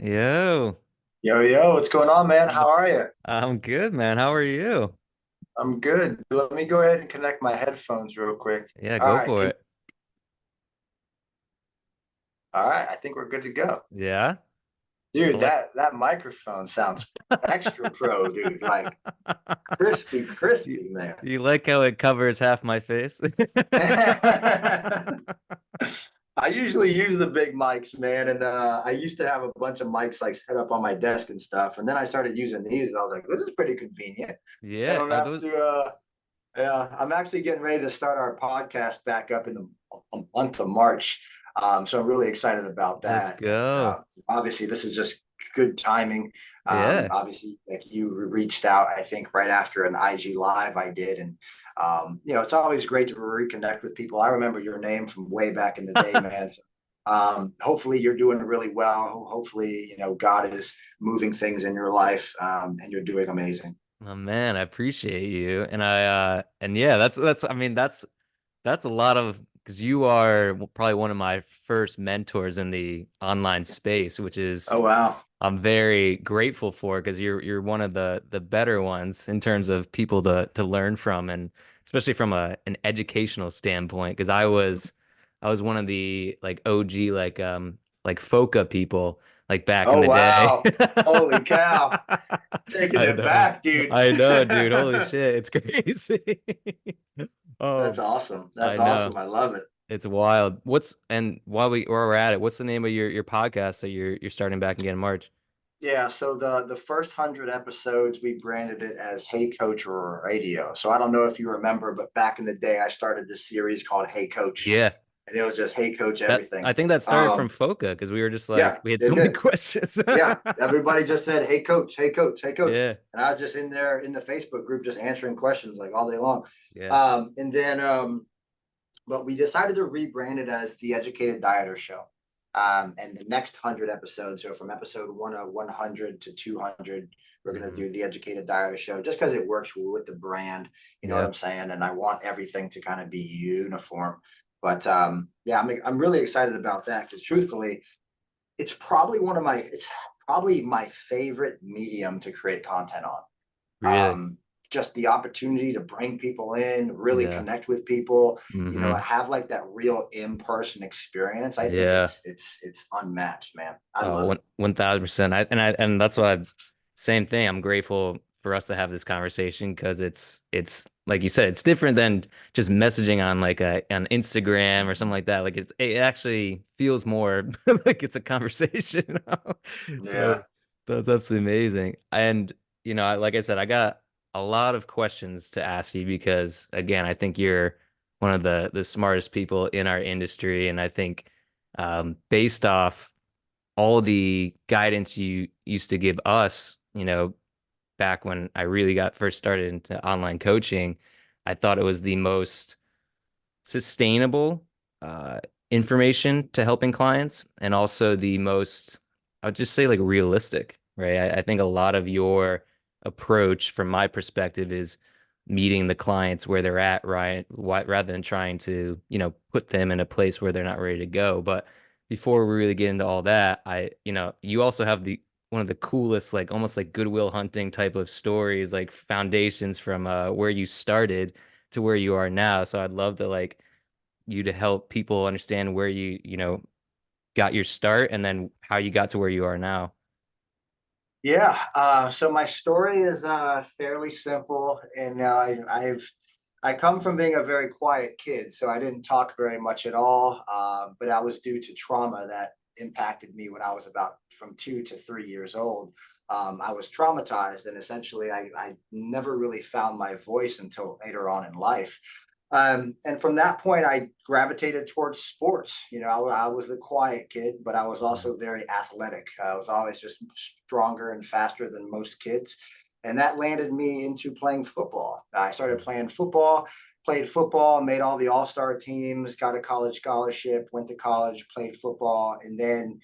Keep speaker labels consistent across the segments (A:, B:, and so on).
A: Yo,
B: Yo, yo, what's going on, man? How are you?
A: I'm good, man. How are you?
B: I'm good. Let me go ahead and connect my headphones real quick.
A: Yeah,
B: All
A: go
B: right,
A: for it.
B: all right, I think we're good to go.
A: Yeah. I
B: Dude,
A: like
B: that microphone sounds extra pro, dude. Like crispy,
A: you,
B: crispy, man.
A: you like how it covers half my face?
B: I usually use the big mics, man, and I used to have a bunch of mics like set up on my desk and stuff, and then I started using these, and I was like, this is pretty convenient. I
A: Yeah,
B: don't
A: are
B: have
A: those?
B: to. Yeah, I'm actually getting ready to start our podcast back up in the month of March. So I'm really excited about
A: Let's
B: that. And
A: go.
B: obviously, this is just good timing.
A: Yeah,
B: Obviously, like you reached out, I think, right after an IG live I did. And, it's always great to reconnect with people. I remember your name from way back in the day, man. So, hopefully, you're doing really well. Hopefully, God is moving things in your life and you're doing amazing.
A: oh, man, I appreciate you. And yeah, that's. I mean, that's a lot of because you are probably one of my first mentors in the online space, which is
B: Oh, wow.
A: I'm very grateful for because you're one of the better ones in terms of people to learn from and especially from an educational standpoint because I was one of the like OG like FOCA people like back in
B: Oh,
A: the day.
B: wow. Holy cow. Taking
A: I
B: it
A: know.
B: back, dude.
A: I know, dude. Holy shit. It's crazy.
B: That's
A: Oh,
B: awesome.
A: I
B: That's
A: know.
B: awesome. I love it.
A: It's wild. And while we're at it, what's the name of your podcast that you're starting back again in March?
B: Yeah, so the first 100 episodes we branded it as Hey Coach Radio. So I don't know if you remember, but back in the day I started this series called Hey Coach,
A: Yeah.
B: and it was just Hey Coach
A: That
B: everything.
A: I think that started from
B: Um,
A: Foca because we were just like
B: yeah,
A: we had so
B: it
A: many
B: did.
A: questions.
B: Yeah, everybody just said, "Hey, coach, hey, coach, hey, coach,"
A: Yeah,
B: and I was just in there in the Facebook group just answering questions like all day long.
A: yeah.
B: And then, but we decided to rebrand it as the Educated Dieter Show. And the next 100 episodes, so from episode 100 to 200, we're going to
A: Hmm.
B: do the Educated Dieter Show just because it works with the brand. You know what
A: Yeah.
B: I'm saying? And I want everything to kind of be uniform. But yeah, I'm really excited about that because truthfully, it's probably my favorite medium to create content on.
A: Really.
B: Just the opportunity to bring people in, really
A: Yeah.
B: connect with people,
A: Hmm.
B: have like that real in-person experience. I think
A: Yeah.
B: it's unmatched, man. I
A: Oh,
B: love it.
A: 1000%. And that's why same thing. I'm grateful for us to have this conversation because it's like you said, it's different than just messaging on like a on Instagram or something like that. Like it actually feels more like it's a conversation, you know? So
B: Yeah.
A: that's absolutely amazing. And like I said, I got a lot of questions to ask you because again, I think you're one of the smartest people in our industry, and I think based off all the guidance you used to give us, back when I really got first started into online coaching, I thought it was the most sustainable uh, information to helping clients and also the most, I would just say like realistic, right? I think a lot of your approach from my perspective is meeting the clients where they're at, right? Rather than trying to, put them in a place where they're not ready to go. But before we really get into all that, you also have the one of the coolest, like almost like Goodwill Hunting type of stories, like foundations from where you started to where you are now. So I'd love to like you to help people understand where you got your start and then how you got to where you are now.
B: Yeah. So my story is fairly simple, and I come from being a very quiet kid, so I didn't talk very much at all. But that was due to trauma that impacted me when I was about from 2 to 3 years old. I was traumatized, and essentially, I never really found my voice until later on in life. And from that point, I gravitated towards sports. I was the quiet kid, but I was
A: Mm.
B: also very athletic. I was always just stronger and faster than most kids. And that landed me into playing football. I started playing football, played football, made all the all-star teams, got a college scholarship, went to college, played football, and then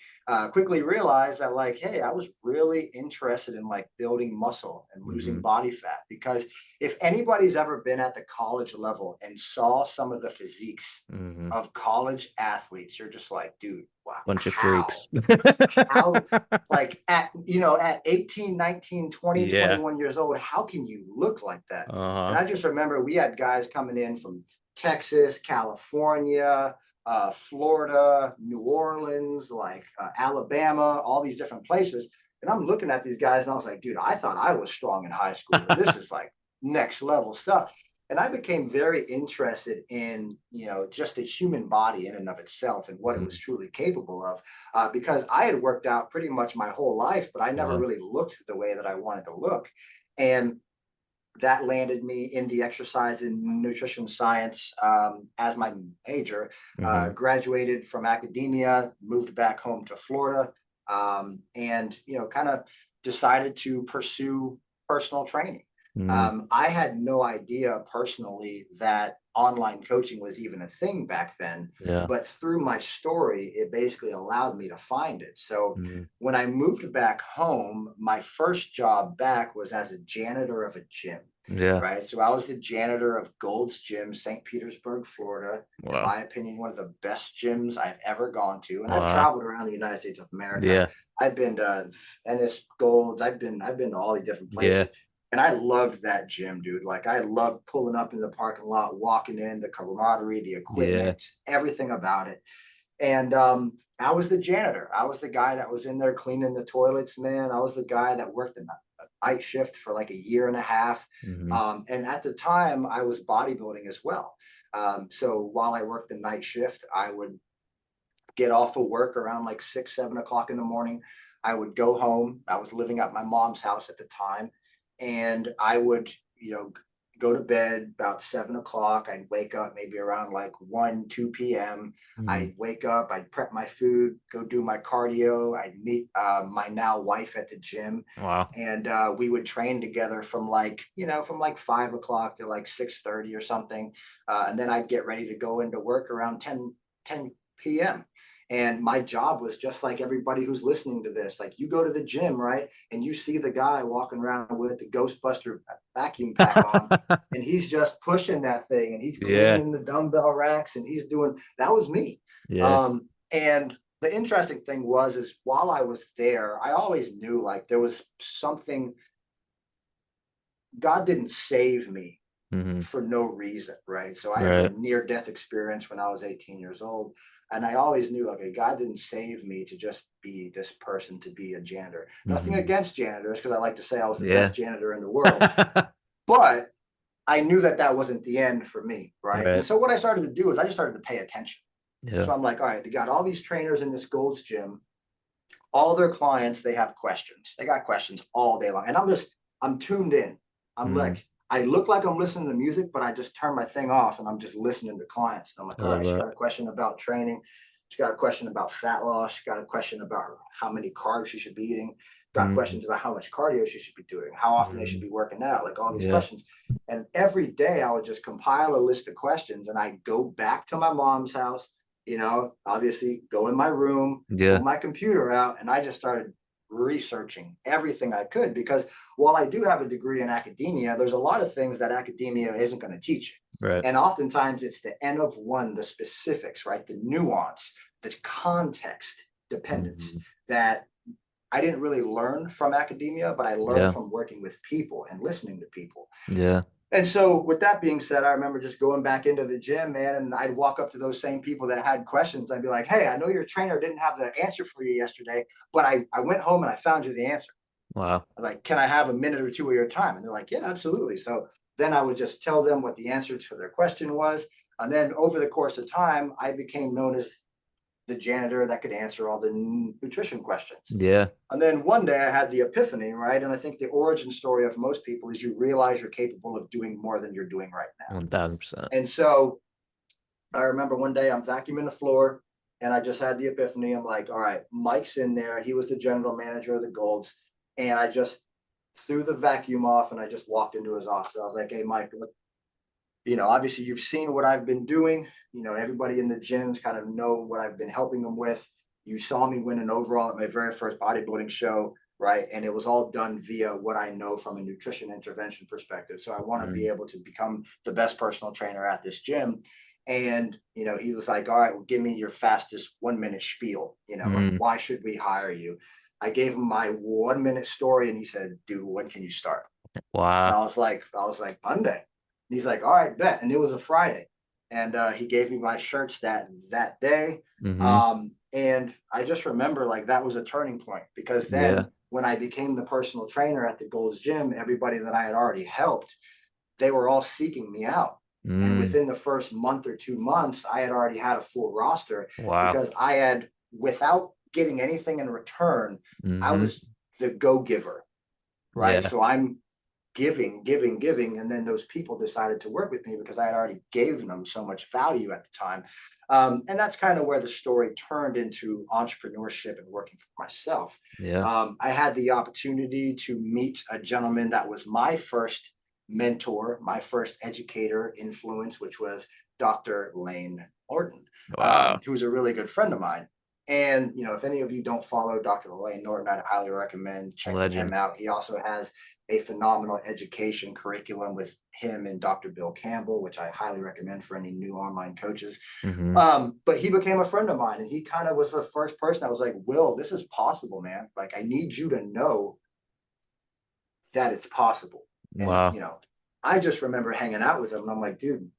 B: quickly realized that like, hey, I was really interested in like building muscle and losing
A: Hmm.
B: body fat because if anybody's ever been at the college level and saw some of the physiques
A: Hmm.
B: of college athletes, you're just like, dude, wow,
A: Bunch of
B: how?
A: freaks.
B: How, like at, at 18, 19, 20,
A: Yeah.
B: 21 years old, how can you look like that? And
A: Uh-huh.
B: I just remember we had guys coming in from Texas, California, Florida, New Orleans, like Alabama, all these different places. And I'm looking at these guys and I was like, dude, I thought I was strong in high school, but this is like next level stuff. And I became very interested in, just the human body in and of itself and what it was
A: Mhm.
B: truly capable of, because I had worked out pretty much my whole life, but I never
A: Yeah.
B: really looked the way that I wanted to look. And that landed me in the exercise and nutrition science as my major.
A: Hmm.
B: Graduated from academia, moved back home to Florida, and kind of decided to pursue personal training.
A: Mm.
B: I had no idea personally that online coaching was even a thing back then,
A: Yeah.
B: but through my story, it basically allowed me to find it. So
A: Mm.
B: when I moved back home, my first job back was as a janitor of a gym,
A: Yeah.
B: right? So I was the janitor of Gold's Gym, St. Petersburg, Florida. In
A: Wow.
B: my opinion, one of the best gyms I've ever gone to. And I've
A: Wow.
B: traveled around the United States of America.
A: Yeah.
B: I've been to Ennis Gold's. I've been to all the different
A: Yeah.
B: places. And I loved that gym, dude. Like I loved pulling up in the parking lot, walking in, the camaraderie, the
A: Yeah.
B: equipment, everything about it. And I was the janitor. I was the guy that was in there cleaning the toilets, man. I was the guy that worked the night shift for like a year and a half.
A: Hmm.
B: And at the time, I was bodybuilding as well. So while I worked the night shift, I would get off of work around like 6, 7 o'clock in the morning. I would go home. I was living at my mom's house at the time, and I would, go to bed about 7 o'clock. I'd wake up maybe around like 1, 2 p.m.
A: Hmm.
B: I'd wake up, I'd prep my food, go do my cardio. I'd meet my now wife at the gym.
A: Wow.
B: And we would train together from like 5 o'clock to like 6:30 or something. And then I'd get ready to go into work around 10 p.m. And my job was just like everybody who's listening to this. Like you go to the gym, right? And you see the guy walking around with the Ghostbuster vacuum pack on, and he's just pushing that thing and he's
A: Yeah.
B: cleaning the dumbbell racks and he's doing that was me.
A: Yeah.
B: And the interesting thing is while I was there, I always knew like there was something. God didn't save me
A: Hmm.
B: for no reason, right? So I had a
A: Right.
B: near death experience when I was 18 years old. And I always knew, okay, God didn't save me to just be this person, to be a janitor. Nothing
A: Hmm.
B: against janitors, because I like to say I was the
A: Yeah.
B: best janitor in the world. But I knew that that wasn't the end for me, right? And
A: Right.
B: so what I started to do is I just started to pay attention.
A: Yeah.
B: So I'm like, all right, they got all these trainers in this Gold's Gym, all their clients, they have questions. They got questions all day long. And I'm tuned in. I'm
A: Mm.
B: like, I look like I'm listening to music, but I just turn my thing off and I'm just listening to clients. And I'm
A: I
B: like, all
A: love
B: right, she
A: that.
B: got a question about training. She got a question about fat loss. She got a question about how many carbs she should be eating. Got
A: Mm.
B: questions about how much cardio she should be doing, how often they should
A: Mm.
B: be working out, like all these
A: Yeah.
B: questions. And every day I would just compile a list of questions and I'd go back to my mom's house, obviously go in my room, pull
A: Yeah.
B: my computer out, and I just started researching everything I could because while I do have a degree in academia, there's a lot of things that academia isn't going to teach you.
A: Right.
B: And oftentimes it's the N of one, the specifics, right? The nuance, the context dependence
A: Hmm.
B: that I didn't really learn from academia, but I learned
A: Yeah.
B: from working with people and listening to people.
A: Yeah.
B: And so, with that being said, I remember just going back into the gym, man, and I'd walk up to those same people that had questions. I'd be like, hey, I know your trainer didn't have the answer for you yesterday, but I went home and I found you the answer.
A: Wow.
B: Like, can I have a minute or two of your time? And they're like, yeah, absolutely. So then I would just tell them what the answer to their question was. And then over the course of time, I became known as the janitor that could answer all the nutrition questions.
A: Yeah.
B: And then one day I had the epiphany, right? And I think the origin story of most people is you realize you're capable of doing more than you're doing right now.
A: 1000%.
B: And so I remember one day I'm vacuuming the floor and I just had the epiphany. I'm like, all right, Mike's in there. He was the general manager of the Golds. And I just threw the vacuum off and I just walked into his office. I was like, hey, Mike, look, obviously you've seen what I've been doing. Everybody in the gyms kind of know what I've been helping them with. You saw me win an overall at my very first bodybuilding show, right? And it was all done via what I know from a nutrition intervention perspective. So I want to be
A: Mm.
B: able to become the best personal trainer at this gym. And, he was like, all right, well, give me your fastest 1 minute spiel. Like,
A: Mm.
B: why should we hire you? I gave him my 1 minute story and he said, dude, when can you start? And
A: Wow.
B: I was like, Monday. And he's like, all right, bet. And it was a Friday. And he gave me my shirts that day.
A: Hmm.
B: And I just remember like that was a turning point because
A: Yeah.
B: then when I became the personal trainer at the Gold's Gym, everybody that I had already helped, they were all seeking me out. And
A: Mm.
B: within the first month or 2 months, I had already had a full roster
A: Wow.
B: because I had, without getting anything in return, I
A: Hmm.
B: was the go giver, right?
A: Yeah.
B: So I'm giving, giving, giving. And then those people decided to work with me because I had already given them so much value at the time. And that's kind of where the story turned into entrepreneurship and working for myself.
A: Yeah.
B: I had the opportunity to meet a gentleman that was my first mentor, my first educator influence, which was Dr. Lane Norton,
A: Wow.
B: who was a really good friend of mine. And if any of you don't follow Dr. Lane Norton, I'd highly recommend checking him
A: Legend.
B: out. He also has a phenomenal education curriculum with him and Dr. Bill Campbell, which I highly recommend for any new online coaches.
A: Hmm.
B: But he became a friend of mine, and he kind of was the first person I was like, Will, this is possible, man. Like, I need you to know that it's possible. And,
A: Wow.
B: I just remember hanging out with him, and I'm like, dude,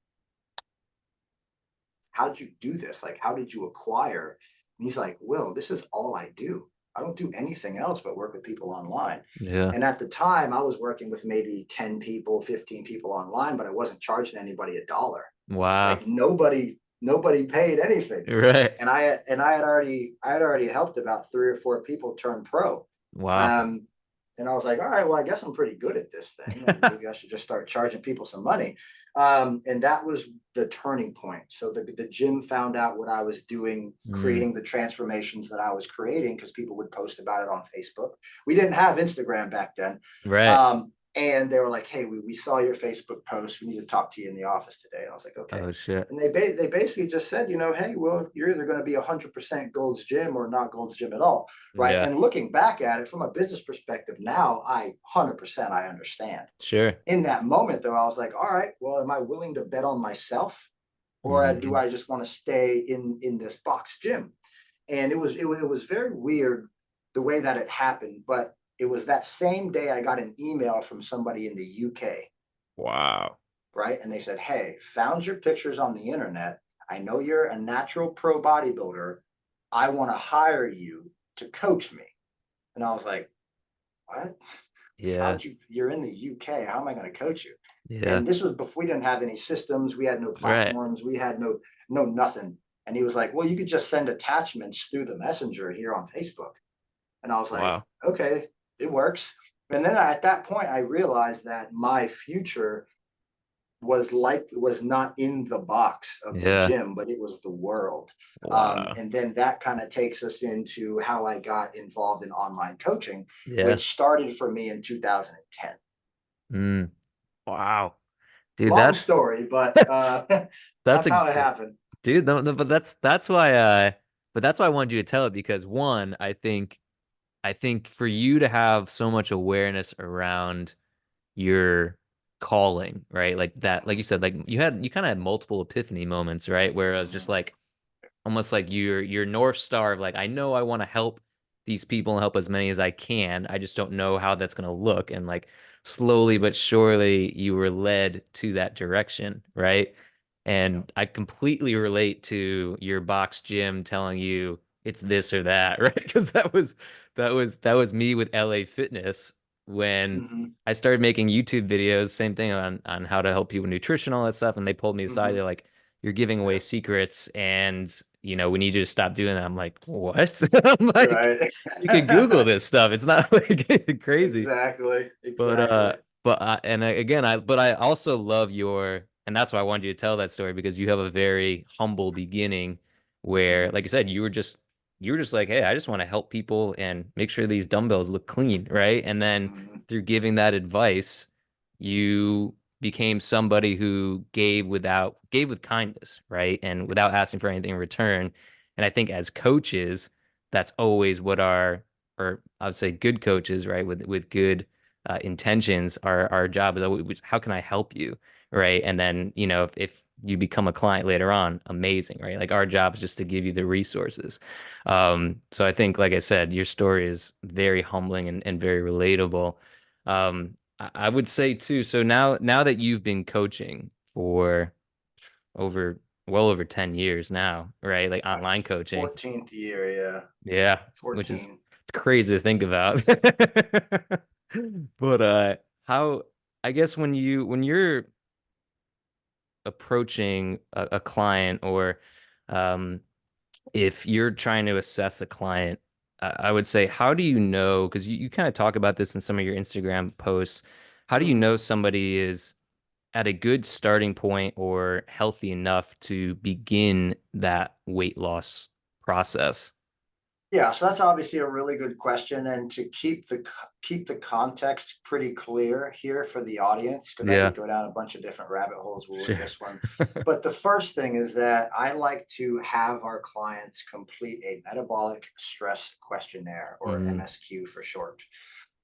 B: how did you do this? Like, how did you acquire? And he's like, Will, this is all I do. I don't do anything else but work with people online.
A: Yeah.
B: And at the time, I was working with maybe 10 people, 15 people online, but I wasn't charging anybody a dollar.
A: Wow.
B: Like nobody paid anything.
A: Right.
B: I had already helped about 3 or 4 people turn pro.
A: Wow.
B: Um, and I was like, all right, well, I guess I'm pretty good at this thing. Like maybe I should just start charging people some money. And that was the turning point. So the gym found out what I was doing,
A: Mm.
B: creating the transformations that I was creating because people would post about it on Facebook. We didn't have Instagram back then.
A: Right.
B: And they were like, hey, we saw your Facebook post. We need to talk to you in the office today. And I was like, okay.
A: Oh shit.
B: And they basically just said, hey, well, you're either going to be 100% Gold's Gym or not Gold's Gym at all. Right.
A: Yeah.
B: And looking back at it from a business perspective now, I 100% I understand.
A: Sure.
B: In that moment, though, I was like, all right, well, am I willing to bet on myself, or do
A: Hmm.
B: I just want to stay in this box gym? And it was very weird the way that it happened, but it was that same day I got an email from somebody in the UK,
A: Wow.
B: right? And they said, hey, found your pictures on the internet. I know you're a natural pro bodybuilder. I want to hire you to coach me. And I was like, what? How
A: Yeah.
B: would you're in the UK. How am I going to coach you?
A: Yeah.
B: And this was before we didn't have any systems. We had no
A: Right.
B: platforms. We had no nothing. And he was like, well, you could just send attachments through the messenger here on Facebook. And I was like,
A: Wow.
B: okay, it works. And then at that point, I realized that my future was not in the box of the
A: Yeah.
B: gym, but it was the world.
A: Wow.
B: And then that kind of takes us into how I got involved in online coaching,
A: Yeah.
B: which started for me in 2010.
A: Mm. Wow. Dude,
B: Long
A: that's
B: story, but
A: that's
B: that's
A: a
B: how it happened.
A: dude, no, no, but that's why but that's why I wanted you to tell it because one, I think for you to have so much awareness around your calling, right? Like that, like you said, like you kind of had multiple epiphany moments, right? Where I was just like almost like your North Star of like, I know I want to help these people and help as many as I can. I just don't know how that's gonna look. And like slowly but surely you were led to that direction, right?
B: Yeah.
A: And I completely relate to your box gym telling you it's this or that, right? Because that was me with LA Fitness when
B: Hmm.
A: I started making YouTube videos, same thing on how to help people with nutrition, all that stuff. And they pulled me aside.
B: Hmm.
A: They're like, you're giving away
B: Yeah.
A: secrets and we need you to stop doing that. I'm like, what? I'm like,
B: Right.
A: you can Google this stuff. It's not like crazy.
B: Exactly.
A: But
B: Exactly.
A: again, but I also love and that's why I wanted you to tell that story because you have a very humble beginning where,
B: Hmm.
A: like I said, you were just like, hey, I just want to help people and make sure these dumbbells look clean, right? And then
B: Hmm.
A: through giving that advice, you became somebody who gave with kindness, right? And without asking for anything in return. And I think as coaches, that's always what or I would say good coaches, right? With good intentions, our job is always, how can I help you, right? And then if you become a client later on, amazing, right? Like our job is just to give you the resources. So I think, like I said, your story is very humbling and very relatable. I would say too, so now that you've been coaching for over well over 10 years now, right? Like
B: My
A: online coaching.
B: 14th year, yeah,
A: Yeah, which is
B: 14.
A: it's crazy to think about. But how I guess when you're approaching a client or um if you're trying to assess a client, I would say, how do you know? Because you kind of talk about this in some of your Instagram posts. How do you
B: Mhm.
A: know somebody is at a good starting point or healthy enough to begin that weight loss process?
B: Yeah, so that's obviously a really good question, and to keep the context pretty clear here for the audience, because I
A: Yeah,
B: could go down a bunch of different rabbit holes with
A: sure.
B: this one. But the first thing is that I like to have our clients complete a metabolic stress questionnaire, or
A: Mm,
B: MSQ for short.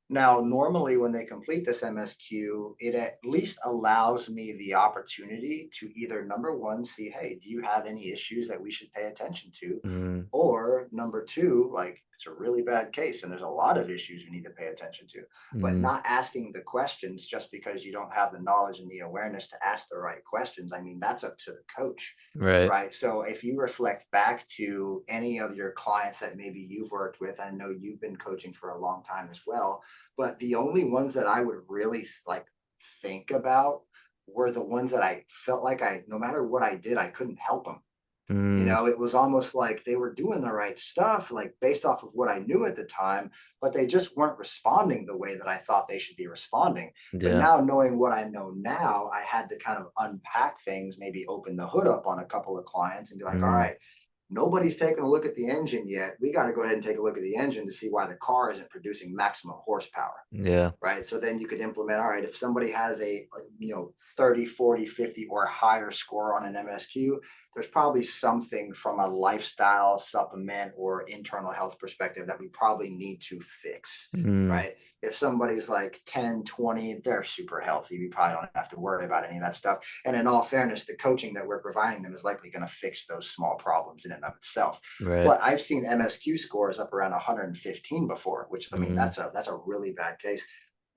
B: Now, normally when they complete this MSQ, it at least allows me the opportunity to either number one, see, hey, do you have any issues that we should pay attention to?
A: mm,
B: Or number two, like it's a really bad case and there's a lot of issues you need to pay attention to, but
A: mm,
B: not asking the questions just because you don't have the knowledge and the awareness to ask the right questions. I mean, that's up to the coach,
A: right.
B: right? So if you reflect back to any of your clients that maybe you've worked with, I know you've been coaching for a long time as well, but the only ones that I would really like think about were the ones that I felt like no matter what I did, I couldn't help them. You
A: Mm,
B: know, it was almost like they were doing the right stuff, like based off of what I knew at the time, but they just weren't responding the way that I thought they should be responding. But
A: yeah.
B: now, knowing what I know now, I had to kind of unpack things, maybe open the hood up on a couple of clients and be like, all
A: Mm,
B: right, nobody's taken a look at the engine yet. We got to go ahead and take a look at the engine to see why the car isn't producing maximum horsepower,
A: yeah.
B: right? So then you could implement, all right, if somebody has a 30, 40, 50 or higher score on an MSQ, there's probably something from a lifestyle supplement or internal health perspective that we probably need to fix,
A: Mm,
B: right? If somebody's like 10, 20, they're super healthy. We probably don't have to worry about any of that stuff. And in all fairness, the coaching that we're providing them is likely going to fix those small problems in and of itself.
A: right.
B: But I've seen MSQ scores up around 115 before, which I mean
A: Mm,
B: that's a really bad case.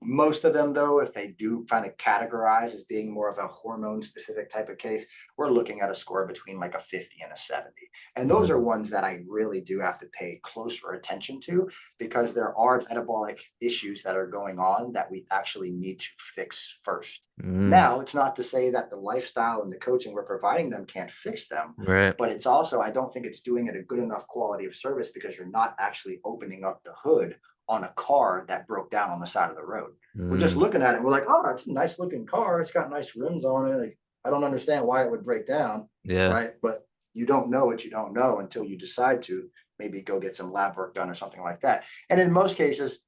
B: Most of them, though, if they do kind of categorize as being more of a hormone specific type of case, we're looking at a score between like a 50 and a 70. And those are
A: mm,
B: ones that I really do have to pay closer attention to because there are metabolic issues that are going on that we actually need to fix first.
A: mm,
B: Now, it's not to say that the lifestyle and the coaching we're providing them can't fix them,
A: right.
B: but it's also, I don't think it's doing it a good enough quality of service because you're not actually opening up the hood on a car that broke down on the side of the road. We're just
A: Mm,
B: looking at it and we're like, oh, it's a nice looking car. It's got nice rims on it. Like, I don't understand why it would break down,
A: yeah.
B: right? But you don't know what you don't know until you decide to maybe go get some lab work done or something like that. And in most cases,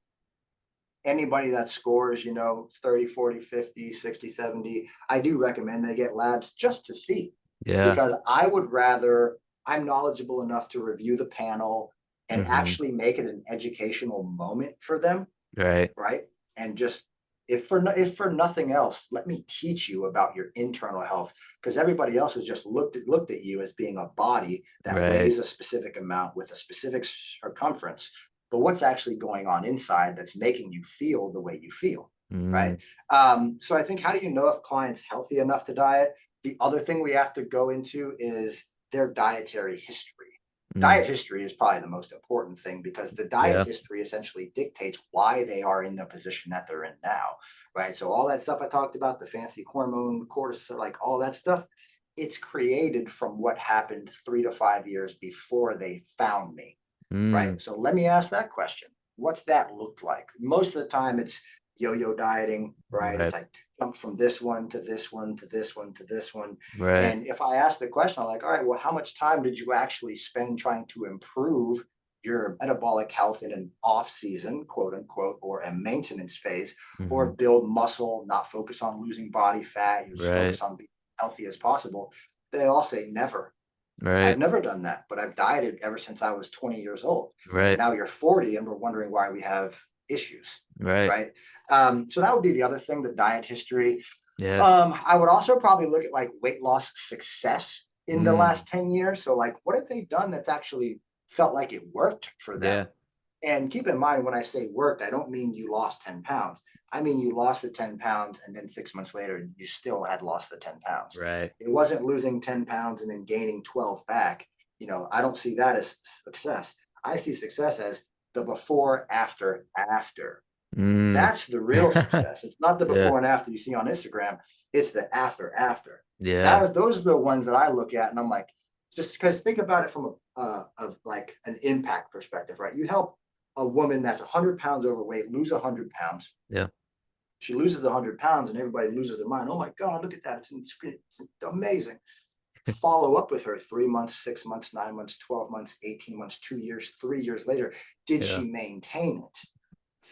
B: anybody that scores, 30, 40, 50, 60, 70, I do recommend they get labs just to see
A: Yeah.
B: because I would rather, I'm knowledgeable enough to review the panel and
A: Hmm.
B: actually make it an educational moment for them,
A: Right.
B: right? And just if for nothing else, let me teach you about your internal health because everybody else has just looked at you as being a body that
A: Right.
B: weighs a specific amount with a specific circumference. But what's actually going on inside that's making you feel the way you feel, right?
A: Mm,
B: So I think how do you know if clients healthy enough to diet? The other thing we have to go into is their dietary history.
A: mm,
B: Diet history is probably the most important thing because the diet
A: yeah.
B: history essentially dictates why they are in the position that they're in now, right? So all that stuff I talked about, the fancy hormone, cortisol, like all that stuff, it's created from what happened 3 to 5 years before they found me,
A: Mm,
B: right? So let me ask that question. What's that looked like? Most of the time it's yo-yo dieting, right? It's
A: right.
B: like jump from this one to this one to this one to this one.
A: Right.
B: And if I ask the question, I'm like, all right, well, how much time did you actually spend trying to improve your metabolic health in an off season, quote unquote, or a maintenance phase, or
A: Hmm.
B: build muscle, not focus on losing body fat, you just
A: Right.
B: focus on being healthy as possible? They all say never. I've
A: Right.
B: never done that, but I've dieted ever since I was 20 years old. And
A: Right.
B: now you're 40 and we're wondering why we have issues,
A: Right.
B: right? So that would be the other thing, the diet history.
A: Yeah.
B: I would also probably look at like weight loss success in the
A: Mm.
B: last 10 years. So like what have they done that's actually felt like it worked for them?
A: Yeah.
B: And keep in mind when I say worked, I don't mean you lost 10 pounds. I mean you lost the 10 pounds and then 6 months later you still had lost the 10 pounds.
A: Right.
B: It wasn't losing 10 pounds and then gaining 12 back. I don't see that as success. I see success as the before, after, after.
A: Mm.
B: That's the real success. It's not the
A: Yeah.
B: before and after you see on Instagram. It's the after after.
A: Yeah.
B: Those are the ones that I look at, and I'm like, just because think about it from of like an impact perspective, right? You help a woman that's 100 pounds overweight lose 100 pounds.
A: Yeah.
B: She loses the 100 pounds, and everybody loses their mind. Oh my God, look at that! It's amazing. Follow up with her 3 months, 6 months, 9 months, 12 months, 18 months, 2 years, 3 years later. Did
A: Yeah.
B: she maintain it?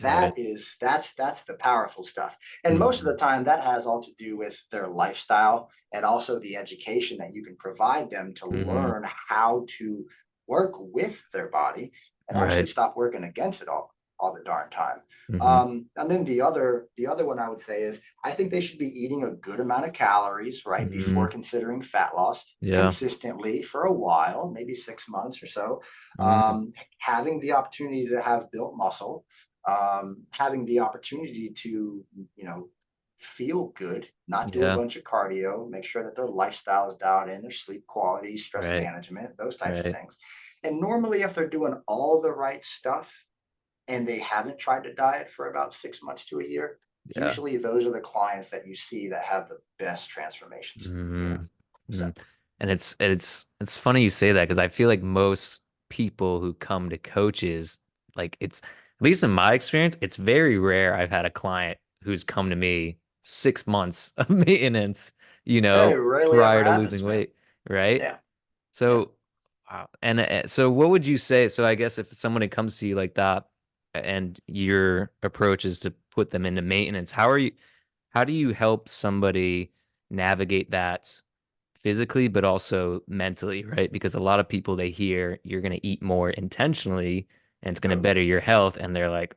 A: Right.
B: That's the powerful stuff, and most of the
A: Mhm.
B: time that has all to do with their lifestyle and also the education that you can provide them to
A: Mhm.
B: learn how to work with their body and actually
A: Right.
B: stop working against it all the darn time.
A: Mhm.
B: And then the other one I would say is I think they should be eating a good amount of calories right before
A: Mhm.
B: considering fat loss
A: Yeah.
B: consistently for a while, maybe 6 months or so.
A: Mm.
B: Having the opportunity to have built muscle, having the opportunity to, you know, feel good, not do a
A: Yeah.
B: bunch of cardio, make sure that their lifestyle is dialed in, their sleep quality, stress
A: Right.
B: management, those types of
A: Right.
B: things. And normally, if they're doing all the right stuff and they haven't tried to diet for about 6 months to a year,
A: Yeah.
B: usually those are the clients that you see that have the best transformations,
A: Mhm.
B: So,
A: Mhm. And it's funny you say that because I feel like most people who come to coaches, like it's at least in my experience, it's very rare I've had a client who's come to me 6 months of maintenance,
B: hey, rarely ever
A: prior to
B: happens,
A: losing
B: man.
A: weight, right?
B: Yeah. Yeah.
A: So, wow. And so what would you say? So I guess if someone comes to you like that and your approach is to put them into maintenance, how do you help somebody navigate that physically, but also mentally, right? Because a lot of people they hear you're going to eat more intentionally and it's going to
B: Totally.
A: better your health. And they're like,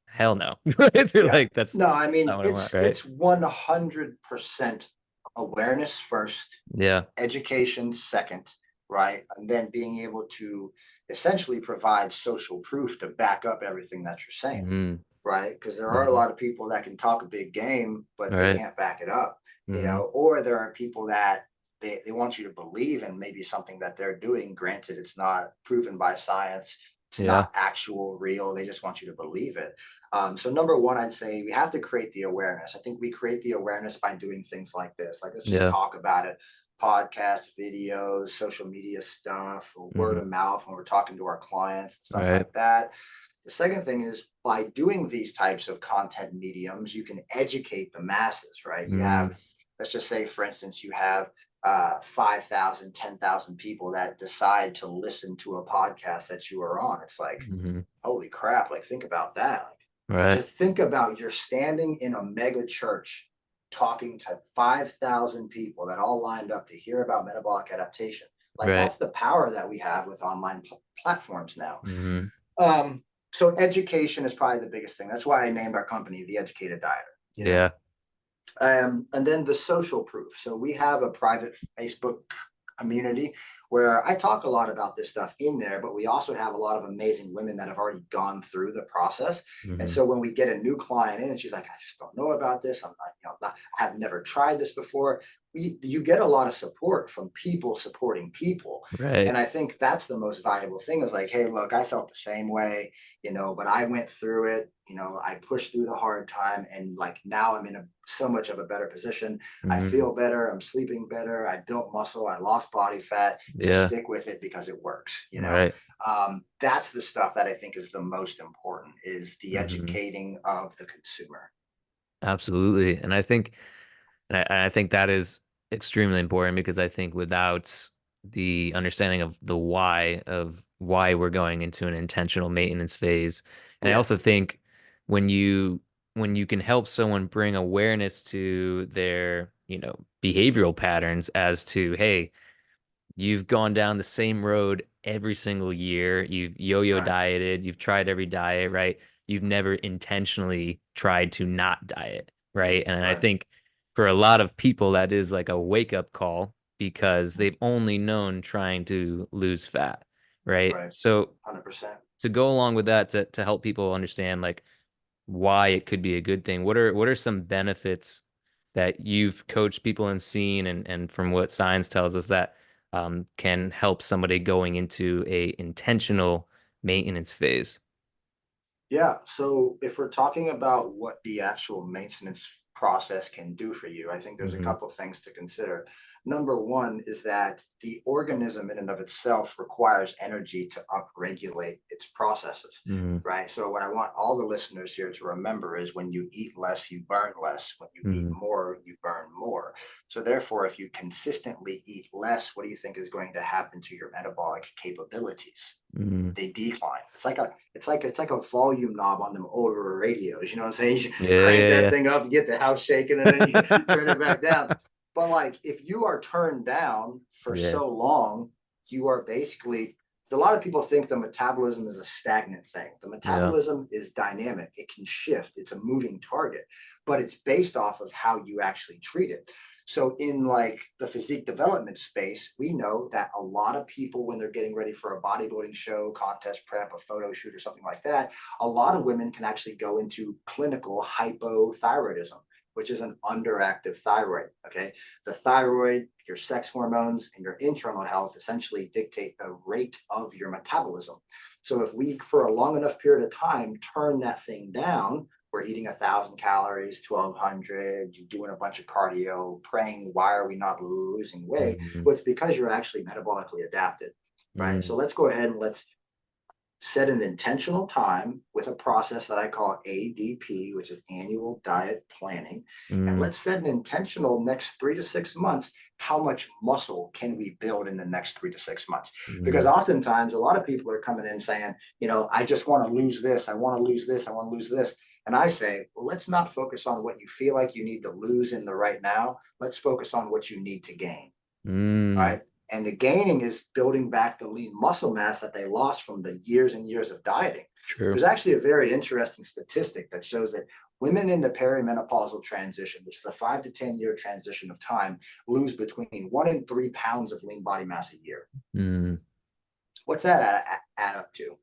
A: hell no. Right? They're
B: Yeah.
A: like, that's
B: No, I mean
A: not what I want, right?
B: it's 100% awareness first,
A: Yeah.
B: education second, right? And then being able to essentially provide social proof to back up everything that you're saying,
A: Hmm.
B: right? Because there are a
A: Hmm.
B: lot of people that can talk a big game, but they
A: Right.
B: can't back it up,
A: Hmm.
B: or there are people that they want you to believe in maybe something that they're doing. Granted, it's not proven by science, it's
A: Yeah.
B: not actual real. They just want you to believe it. So number one, I'd say we have to create the awareness. I think we create the awareness by doing things like this. Like let's just
A: Yeah.
B: talk about it. Podcasts, videos, social media stuff, or word
A: Hmm.
B: of mouth when we're talking to our clients, stuff
A: Right.
B: like that. The second thing is by doing these types of content mediums, you can educate the masses, right? You
A: Mm.
B: have, let's just say, for instance, you have 5,000, 10,000 people that decide to listen to a podcast that you are on. It's like,
A: Hmm.
B: holy crap, like think about that. Like,
A: Right.
B: just think about you're standing in a mega church talking to 5,000 people that all lined up to hear about metabolic adaptation. Like
A: Right.
B: that's the power that we have with online platforms now.
A: Hmm.
B: Um, so education is probably the biggest thing. That's why I named our company the Educated Dieter. You know,
A: Yeah.
B: and then the social proof. So we have a private Facebook community where I talk a lot about this stuff in there, but we also have a lot of amazing women that have already gone through the process. And
A: Hmm.
B: so when we get a new client in and she's like, I just don't know about this. I'm not, I have never tried this before. You get a lot of support from people supporting people.
A: Right.
B: And I think that's the most valuable thing is like, hey, look, I felt the same way, but I went through it. I pushed through the hard time and like now I'm in so much of a better position. I
A: Hmm.
B: feel better. I'm sleeping better. I built muscle. I lost body fat. Just
A: Yeah.
B: stick with it because it works.
A: Right.
B: That's the stuff that I think is the most important is the
A: Hmm.
B: educating of the consumer.
A: Absolutely. And I think that is extremely important because I think without the understanding of the why of why we're going into an intentional maintenance phase, and I
B: Yeah.
A: also think when you when you can help someone bring awareness to their, behavioral patterns as to, hey, you've gone down the same road every single year. You've yo-yo
B: Right.
A: dieted. You've tried every diet, right? You've never intentionally tried to not diet, right? And I
B: Right.
A: think for a lot of people, that is like a wake up call because they've only known trying to lose fat, right?
B: Right.
A: So
B: 100%.
A: to go along with that, to help people understand like why it could be a good thing, what are some benefits that you've coached people and seen, and from what science tells us that can help somebody going into a intentional maintenance phase?
B: Yeah. So if we're talking about what the actual maintenance process can do for you, I think there's a
A: Hmm.
B: couple things to consider. Number one is that the organism in and of itself requires energy to upregulate its processes,
A: Hmm.
B: right? So what I want all the listeners here to remember is when you eat less, you burn less. When you eat
A: Hmm.
B: more, you burn more. So therefore, if you consistently eat less, what do you think is going to happen to your metabolic capabilities?
A: Hmm.
B: They decline. It's like a volume knob on them older radios. You know what I'm saying? You
A: Yeah,
B: crank
A: yeah,
B: that
A: yeah.
B: thing up, you get the house shaking, and then you turn it back down. But like if you are turned down for
A: Yeah,
B: so long, you are basically a lot of people think the metabolism is a stagnant thing. The
A: yeah.
B: metabolism is dynamic. It can shift. It's a moving target, but it's based off of how you actually treat it. So in like the physique development space, we know that a lot of people, when they're getting ready for a bodybuilding show, contest prep, a photo shoot, or something like that, a lot of women can actually go into clinical hypothyroidism, which is an underactive thyroid. Okay. The thyroid, your sex hormones, and your internal health essentially dictate the rate of your metabolism. So if we, for a long enough period of time, turn that thing down, we're eating 1,000 calories, 1,200, you're doing a bunch of cardio, praying, why are we not losing weight?
A: Hmm.
B: Well, it's because you're actually metabolically adapted, right? So
A: Hmm.
B: let's go ahead and let's set an intentional time with a process that I call ADP, which is annual diet planning. And
A: Hmm.
B: let's set an intentional next 3 to 6 months. How much muscle can we build in the next 3 to 6 months? Because
A: Hmm.
B: oftentimes a lot of people are coming in saying, I just want to lose this. I want to lose this. I want to lose this. And I say, well, let's not focus on what you feel like you need to lose in the right now. Let's focus on what you need to gain,
A: Hmm.
B: right? And the gaining is building back the lean muscle mass that they lost from the years and years of dieting.
A: True.
B: There's actually a very interesting statistic that shows that women in the perimenopausal transition, which is a 5 to 10 year transition of time, lose between 1 and 3 pounds of lean body mass a year.
A: Hmm.
B: What's that add up to?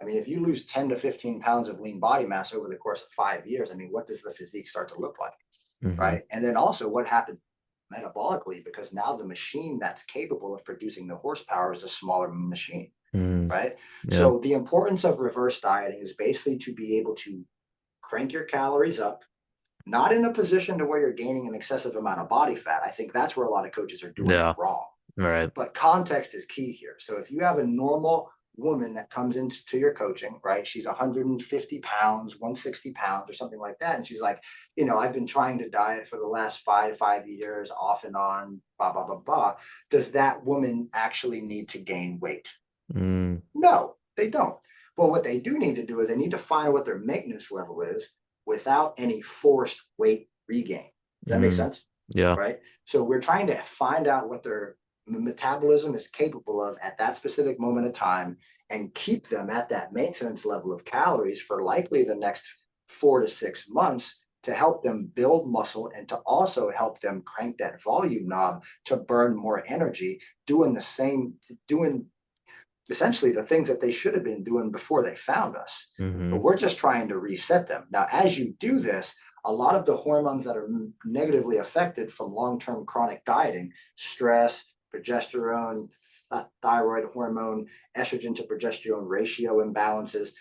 B: I mean, if you lose 10 to 15 pounds of lean body mass over the course of 5 years, I mean, what does the physique start to look like?
A: Hmm.
B: Right? And then also what happened metabolically, because now the machine that's capable of producing the horsepower is a smaller machine,
A: Hmm.
B: right?
A: Yeah.
B: So the importance of reverse dieting is basically to be able to crank your calories up, not in a position to where you're gaining an excessive amount of body fat. I think that's where a lot of coaches are doing it
A: Yeah.
B: wrong.
A: Right.
B: But context is key here. So if you have a normal woman that comes into your coaching, right? She's 150 pounds, 160 pounds, or something like that. And she's like, I've been trying to diet for the last five years, off and on, blah, blah, blah, blah. Does that woman actually need to gain weight?
A: Hmm.
B: No, they don't. Well, what they do need to do is they need to find what their maintenance level is without any forced weight regain. Does that make
A: Hmm.
B: sense?
A: Yeah.
B: Right? So we're trying to find out what their metabolism is capable of at that specific moment of time and keep them at that maintenance level of calories for likely the next 4 to 6 months to help them build muscle and to also help them crank that volume knob to burn more energy, doing essentially the things that they should have been doing before they found us. But
A: Hmm.
B: we're just trying to reset them. Now, as you do this, a lot of the hormones that are negatively affected from long term chronic dieting, stress, progesterone, thyroid hormone, estrogen to progesterone ratio imbalances,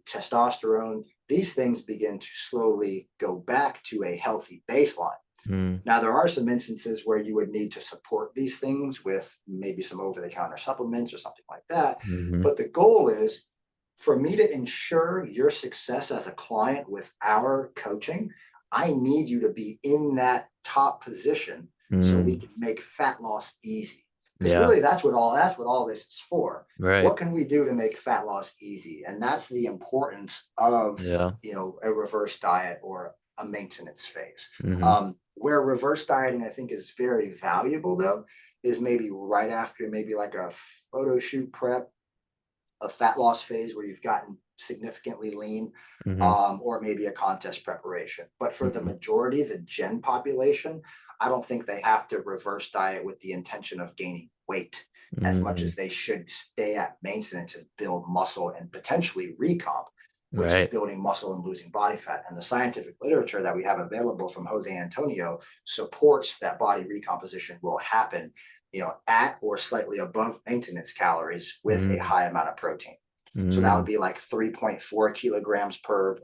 B: testosterone, these things begin to slowly go back to a healthy baseline.
A: Hmm.
B: Now, there are some instances where you would need to support these things with maybe some over the counter supplements or something like that.
A: Hmm.
B: But the goal is for me to ensure your success as a client with our coaching. I need you to be in that top position so we
A: Hmm.
B: can make fat loss easy. Because
A: Yeah.
B: really that's what all this is for.
A: Right.
B: What can we do to make fat loss easy? And that's the importance of
A: Yeah.
B: a reverse diet or a maintenance phase.
A: Hmm.
B: Where reverse dieting I think is very valuable though is maybe right after maybe like a photo shoot prep, a fat loss phase where you've gotten significantly lean,
A: Hmm.
B: or maybe a contest preparation. But for the
A: Hmm.
B: majority, the gen population, I don't think they have to reverse diet with the intention of gaining weight as much
A: Hmm.
B: as they should stay at maintenance and build muscle and potentially recomp, which is
A: Right.
B: building muscle and losing body fat. And the scientific literature that we have available from Jose Antonio supports that body recomposition will happen, at or slightly above maintenance calories with a
A: Mm.
B: high amount of protein. So that would
A: Mm.
B: be like 3.4 kilograms per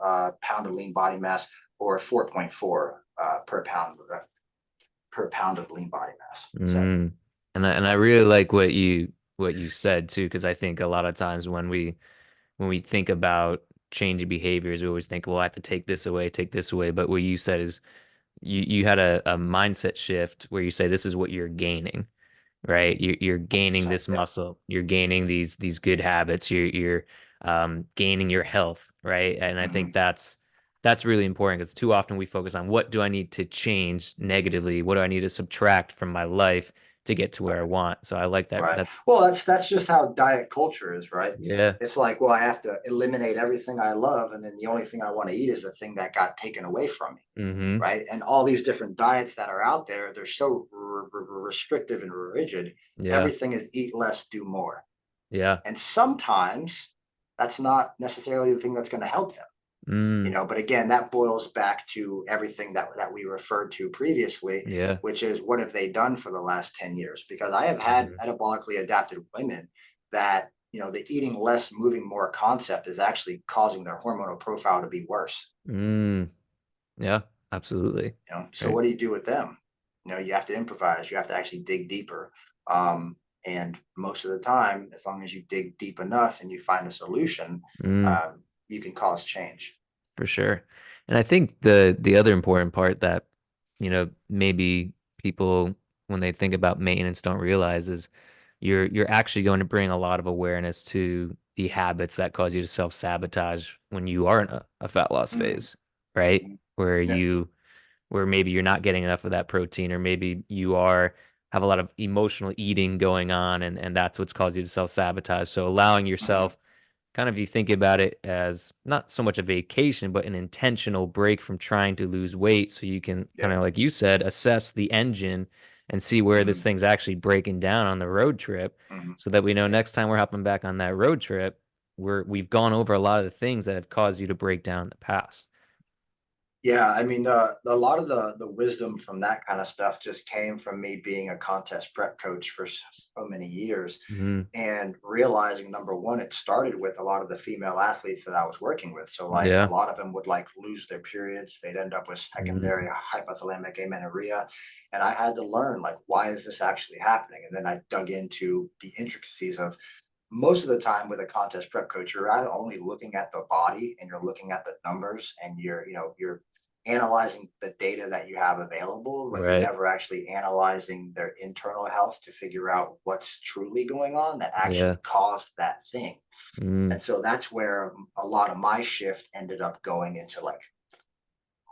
B: pound of lean body mass, or 4.4 per pound of lean body mass. So
A: Mm. And I really like what you said too, because I think a lot of times when we think about changing behaviors, we always think, well, I have to take this away. But what you said is you had a mindset shift where you say this is what you're gaining, right? You're gaining
B: 100%,
A: this
B: yeah.
A: muscle, you're gaining these good habits, you're gaining your health, right? And I think
B: Mm-hmm.
A: that's really important because too often we focus on what do I need to change negatively, what do I need to subtract from my life to get to where I
B: Right.
A: want. So I like that.
B: Right.
A: That's
B: Well, that's just how diet culture is, right?
A: yeah.
B: It's like, well, I have to eliminate everything I love, and then the only thing I want to eat is the thing that got taken away from me,
A: Mm-hmm.
B: right? And all these different diets that are out there, they're so restrictive and rigid.
A: Yeah.
B: Everything is eat less, do more.
A: Yeah.
B: And sometimes that's not necessarily the thing that's going to help them.
A: Mm.
B: But again, that boils back to everything that we referred to previously,
A: Yeah.
B: which is what have they done for the last 10 years? Because I have had
A: Mm-hmm.
B: metabolically adapted women that, the eating less, moving more concept is actually causing their hormonal profile to be worse.
A: Mm. Yeah. Absolutely.
B: So
A: Right.
B: what do you do with them? You have to improvise, you have to actually dig deeper. And most of the time, as long as you dig deep enough and you find a solution,
A: Mm.
B: you can cause change.
A: For sure. And I think the other important part that, maybe people when they think about maintenance don't realize is you're actually going to bring a lot of awareness to the habits that cause you to self-sabotage when you are in a fat loss
B: Mhm,
A: phase, right?
B: mhm. Yeah.
A: Where maybe you're not getting enough of that protein, or maybe you are have a lot of emotional eating going on, and that's what's caused you to self-sabotage. So allowing
B: Mhm.
A: yourself kind of you think about it as not so much a vacation, but an intentional break from trying to lose weight so you can kind
B: Yeah.
A: of like you said, assess the engine and see where this
B: Mhm.
A: thing's actually breaking down on the road trip
B: Mhm.
A: so that we know
B: Yeah.
A: next time we're hopping back on that road trip, we've gone over a lot of the things that have caused you to break down in the past.
B: Yeah, I mean, a lot of the wisdom from that kind of stuff just came from me being a contest prep coach for so many years,
A: Hmm.
B: and realizing, number one, it started with a lot of the female athletes that I was working with. So like a
A: Yeah.
B: lot of them would like lose their periods, they'd end up with
A: Hmm.
B: secondary hypothalamic amenorrhea, and I had to learn, like, why is this actually happening? And then I dug into the intricacies of, most of the time with a contest prep coach, you're not only looking at the body and you're looking at the numbers, and you're analyzing the data that you have available, but you're
A: Right.
B: never actually analyzing their internal health to figure out what's truly going on that
A: Yeah.
B: actually caused that thing.
A: Mm.
B: And so that's where a lot of my shift ended up going into, like,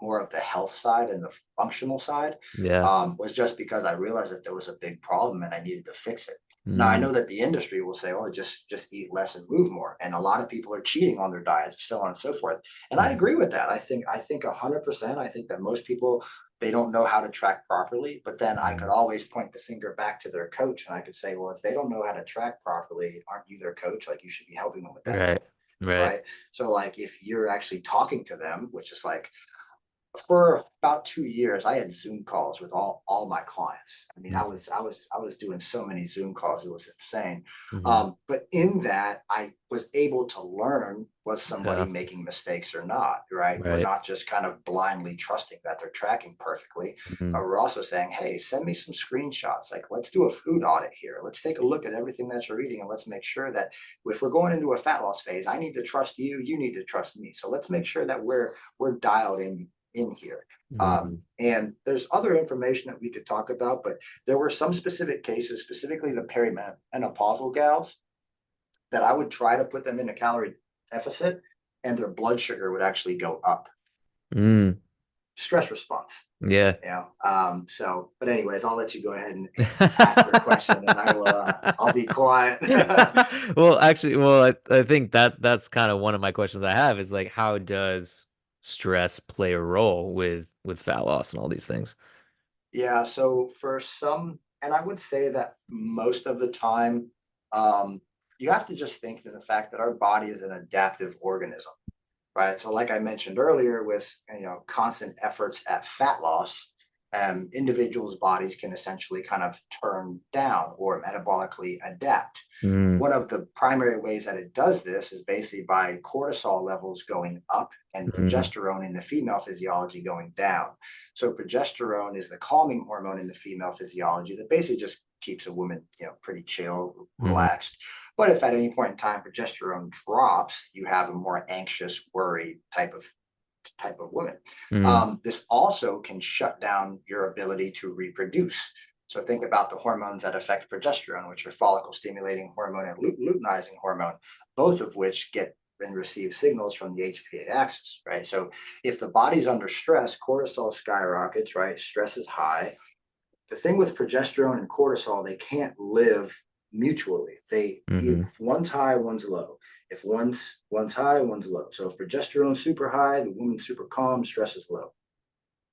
B: more of the health side and the functional side,
A: Yeah.
B: was just because I realized that there was a big problem and I needed to fix it. Now I
A: Mm.
B: know that the industry will say, "Oh, just eat less and move more," and a lot of people are cheating on their diets, so on and so forth. And I
A: Mhm.
B: agree with that. I think 100%. I think that most people, they don't know how to track properly. But then I could
A: Mhm.
B: always point the finger back to their coach, and I could say, "Well, if they don't know how to track properly, aren't you their coach? Like, you should be helping them with that
A: Right.
B: thing."
A: Right.
B: Right. So like if you're actually talking to them, which is like, for about 2 years, I had Zoom calls with all my clients. I mean, I
A: Mhm.
B: was I was I was doing so many Zoom calls, it was insane.
A: Mhm.
B: But in that, I was able to learn, was somebody
A: Yeah.
B: making mistakes or not, right? We're
A: Right.
B: not just kind of blindly trusting that they're tracking perfectly.
A: Mhm.
B: We're also saying, hey, send me some screenshots. Like, let's do a food audit here. Let's take a look at everything that you're eating, and let's make sure that if we're going into a fat loss phase, I need to trust you. You need to trust me. So let's make sure that we're dialed in here.
A: Mhm.
B: And there's other information that we could talk about, but there were some specific cases, specifically the perimenopausal gals, that I would try to put them in a calorie deficit, and their blood sugar would actually go up.
A: Mm.
B: stress response.
A: Yeah.
B: So, but anyways, I'll let you go ahead and ask your question, and I'll be quiet.
A: Well, actually, I think that's kind of one of my questions I have is like, how does stress play a role with fat loss and all these things?
B: Yeah, so for some, and I would say that most of the time, you have to just think that the fact that our body is an adaptive organism, right? So, like I mentioned earlier, with constant efforts at fat loss, individuals' bodies can essentially kind of turn down or metabolically adapt.
A: Mm,
B: One of the primary ways that it does this is basically by cortisol levels going up and
A: mm,
B: progesterone in the female physiology going down. So progesterone is the calming hormone in the female physiology that basically just keeps a woman, pretty chill,
A: mm,
B: relaxed. But if at any point in time progesterone drops, you have a more anxious, worried type of woman.
A: mm,
B: This also can shut down your ability to reproduce. So think about the hormones that affect progesterone, which are follicle stimulating hormone and luteinizing hormone, both of which get and receive signals from the HPA axis, right? So if the body's under stress, cortisol skyrockets, right? Stress is high. The thing with progesterone and cortisol, they can't live mutually.
A: mm,
B: If one's high, one's low. If one's high, one's low. So if progesterone's super high, the woman's super calm, stress is low,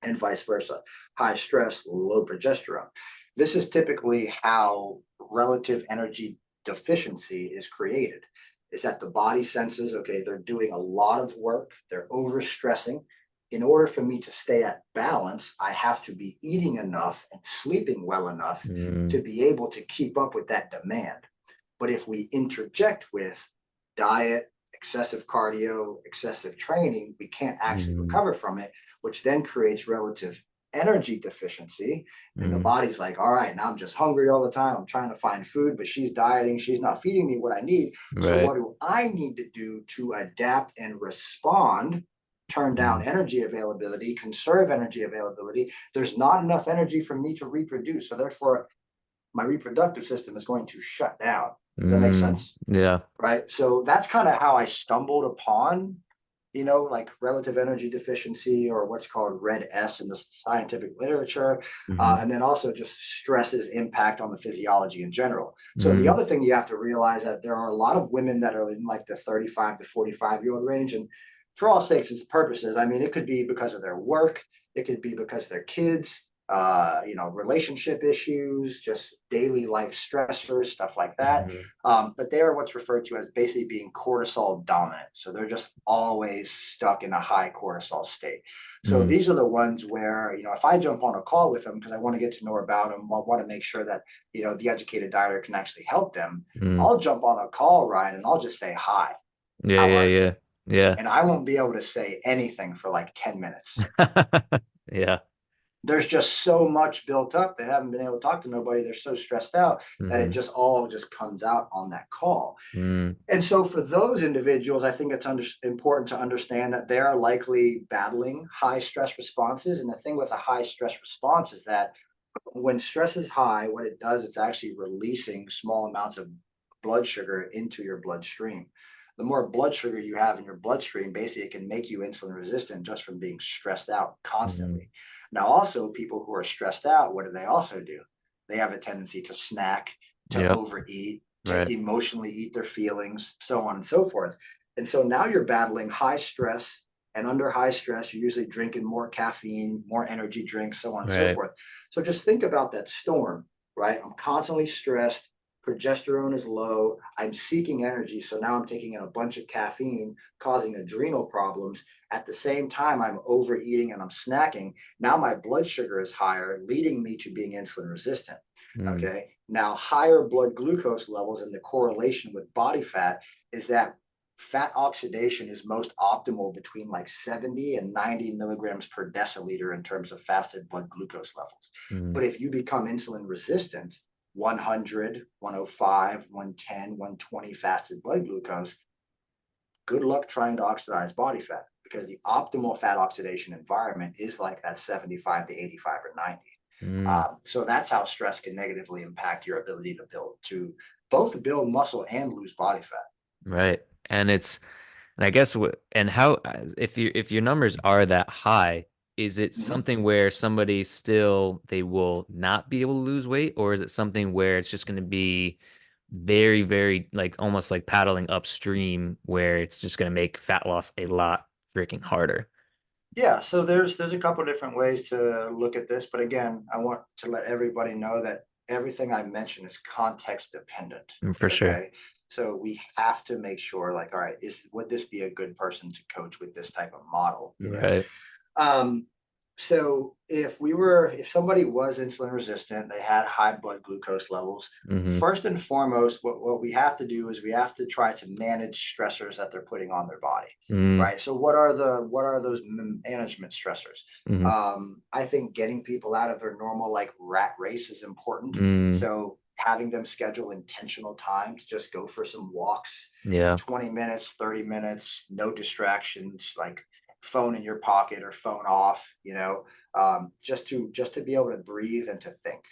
B: and vice versa. High stress, low progesterone. This is typically how relative energy deficiency is created. Is that the body senses, okay, they're doing a lot of work, they're overstressing. In order for me to stay at balance, I have to be eating enough and sleeping well enough
A: mm,
B: to be able to keep up with that demand. But if we interject with diet, excessive cardio, excessive training, we can't actually
A: mm,
B: recover from it, which then creates relative energy deficiency. And the
A: mm.
B: body's like, all right, now I'm just hungry all the time. I'm trying to find food, but she's dieting. She's not feeding me what I need. So,
A: Right.
B: what do I need to do to adapt and respond? Turn down
A: Mm,
B: energy availability, conserve energy availability. There's not enough energy for me to reproduce. So, therefore, my reproductive system is going to shut down. Does that make sense?
A: yeah.
B: Right. So that's kind of how I stumbled upon, like relative energy deficiency, or what's called red S in the scientific literature.
A: Hmm.
B: And then also just stress's impact on the physiology in general. So the
A: Mm,
B: other thing you have to realize that there are a lot of women that are in like the 35 to 45-year-old range. And for all sakes and purposes, I mean, it could be because of their work, it could be because of their kids, relationship issues, just daily life stressors, stuff like that.
A: mm,
B: But they are what's referred to as basically being cortisol dominant. So they're just always stuck in a high cortisol state. So
A: mm,
B: these are the ones where, if I jump on a call with them because I want to get to know about them, I want to make sure that, the educated dieter can actually help them.
A: mm.
B: I'll jump on a call, Ryan, and I'll just say, hi,
A: Yeah,
B: how
A: yeah,
B: are you?
A: yeah. Yeah.
B: And I won't be able to say anything for like 10 minutes.
A: Yeah.
B: There's just so much built up. They haven't been able to talk to nobody. They're so stressed out that it
A: Hmm.
B: just all just comes out on that call.
A: Mm,
B: And so for those individuals, I think it's important to understand that they are likely battling high stress responses. And the thing with a high stress response is that when stress is high, what it does, it's actually releasing small amounts of blood sugar into your bloodstream. The more blood sugar you have in your bloodstream, basically, it can make you insulin resistant just from being stressed out
A: mm,
B: constantly. Now, also, people who are stressed out, what do they also do? They have a tendency to snack, to
A: yep.
B: overeat, to
A: Right.
B: emotionally eat their feelings, so on and so forth. And so now you're battling high stress. And under high stress, you're usually drinking more caffeine, more energy drinks, so on and so
A: Right.
B: forth. So just think about that storm, right? I'm constantly stressed. Progesterone is low. I'm seeking energy. So now I'm taking in a bunch of caffeine, causing adrenal problems. At the same time, I'm overeating and I'm snacking. Now my blood sugar is higher, leading me to being insulin resistant.
A: Mm,
B: Okay. Now, higher blood glucose levels and the correlation with body fat is that fat oxidation is most optimal between like 70 and 90 milligrams per deciliter in terms of fasted blood glucose levels.
A: mm,
B: But if you become insulin resistant, 100, 105, 110, 120 fasted blood glucose, good luck trying to oxidize body fat, because the optimal fat oxidation environment is like that 75 to 85 or 90.
A: mm.
B: So that's how stress can negatively impact your ability to both build muscle and lose body fat.
A: Right. And it's, and I guess, and how, if your numbers are that high, is it
B: Mhm.
A: something where somebody still they will not be able to lose weight, or is it something where it's just going to be very, very like almost like paddling upstream where it's just going to make fat loss a lot freaking harder?
B: Yeah, so there's a couple different ways to look at this, but again, I want to let everybody know that everything I mentioned is context dependent.
A: For sure.
B: Okay. So we have to make sure, like, all right, would this be a good person to coach with this type of model, you know?
A: Right.
B: Um, so if somebody was insulin resistant, they had high blood glucose levels,
A: Mm-hmm.
B: first and foremost, what we have to do is we have to try to manage stressors that they're putting on their body,
A: Mm-hmm.
B: right? So what are those management stressors?
A: Mm-hmm.
B: I think getting people out of their normal like rat race is important.
A: Mm,
B: So having them schedule intentional time to just go for some walks,
A: yeah.
B: 20 minutes, 30 minutes, no distractions, like phone in your pocket or phone off, just to be able to breathe and to think.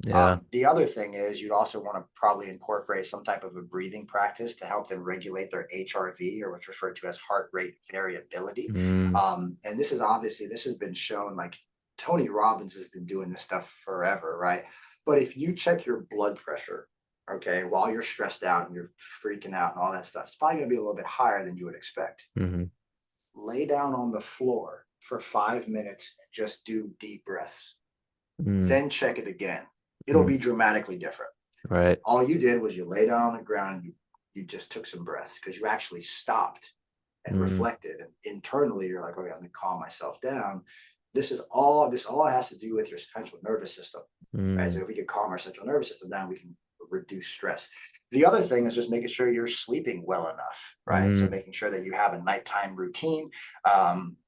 A: Yeah.
B: The other thing is you'd also want to probably incorporate some type of a breathing practice to help them regulate their HRV, or what's referred to as heart rate variability.
A: Mm,
B: And this is obviously, this has been shown, like Tony Robbins has been doing this stuff forever, right? But if you check your blood pressure, okay, while you're stressed out and you're freaking out and all that stuff, it's probably going to be a little bit higher than you would expect.
A: mm-hmm.
B: Lay down on the floor for 5 minutes and just do deep breaths.
A: Mm,
B: Then check it again. It'll
A: mm,
B: be dramatically different.
A: right.
B: All you did was you lay down on the ground and you just took some breaths because you actually stopped and
A: Mm,
B: reflected. And internally, you're like, okay, I'm going to calm myself down. This all has to do with your central nervous system, right? So
A: mm,
B: if we can calm our central nervous system down, we can reduce stress. The other thing is just making sure you're sleeping well enough, right? So
A: mm,
B: making sure that you have a nighttime routine,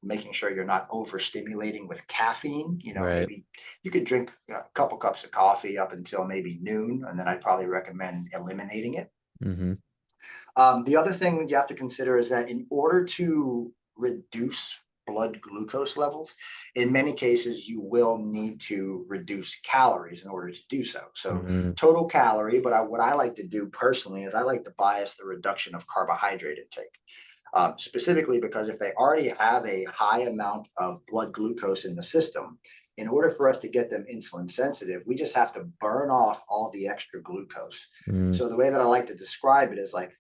B: making sure you're not overstimulating with caffeine.
A: right.
B: Maybe you could drink a couple cups of coffee up until maybe noon, and then I'd probably recommend eliminating it.
A: Mm-hmm.
B: The other thing that you have to consider is that in order to reduce blood glucose levels, in many cases, you will need to reduce calories in order to do so. So,
A: Mm,
B: total calorie, but what I like to do personally is I like to bias the reduction of carbohydrate intake. Specifically because if they already have a high amount of blood glucose in the system, in order for us to get them insulin sensitive, we just have to burn off all the extra glucose.
A: mm,
B: So the way that I like to describe it is like,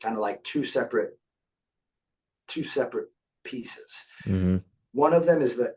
B: kind of like two separate pieces.
A: mm-hmm.
B: One of them is the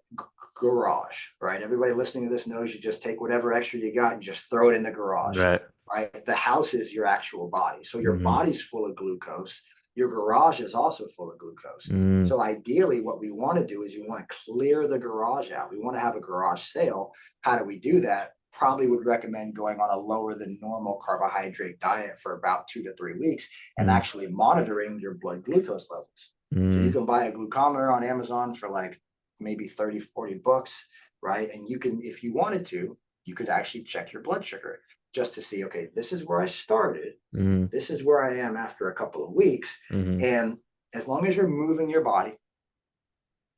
B: garage, right? Everybody listening to this knows you just take whatever extra you got and just throw it in the garage,
A: Right.
B: right? The house is your actual body. So your
A: Mm-hmm.
B: body's full of glucose. Your garage is also full of glucose.
A: Mm,
B: So ideally, what we want to do is we want to clear the garage out. We want to have a garage sale. How do we do that? Probably would recommend going on a lower than normal carbohydrate diet for about 2 to 3 weeks and
A: mm,
B: actually monitoring your blood glucose levels. So you
A: mm,
B: can buy a glucometer on Amazon for like maybe 30, 40 bucks, right? And you can, if you wanted to, you could actually check your blood sugar just to see, okay, this is where I started.
A: mm,
B: This is where I am after a couple of weeks.
A: mm-hmm.
B: And as long as you're moving your body,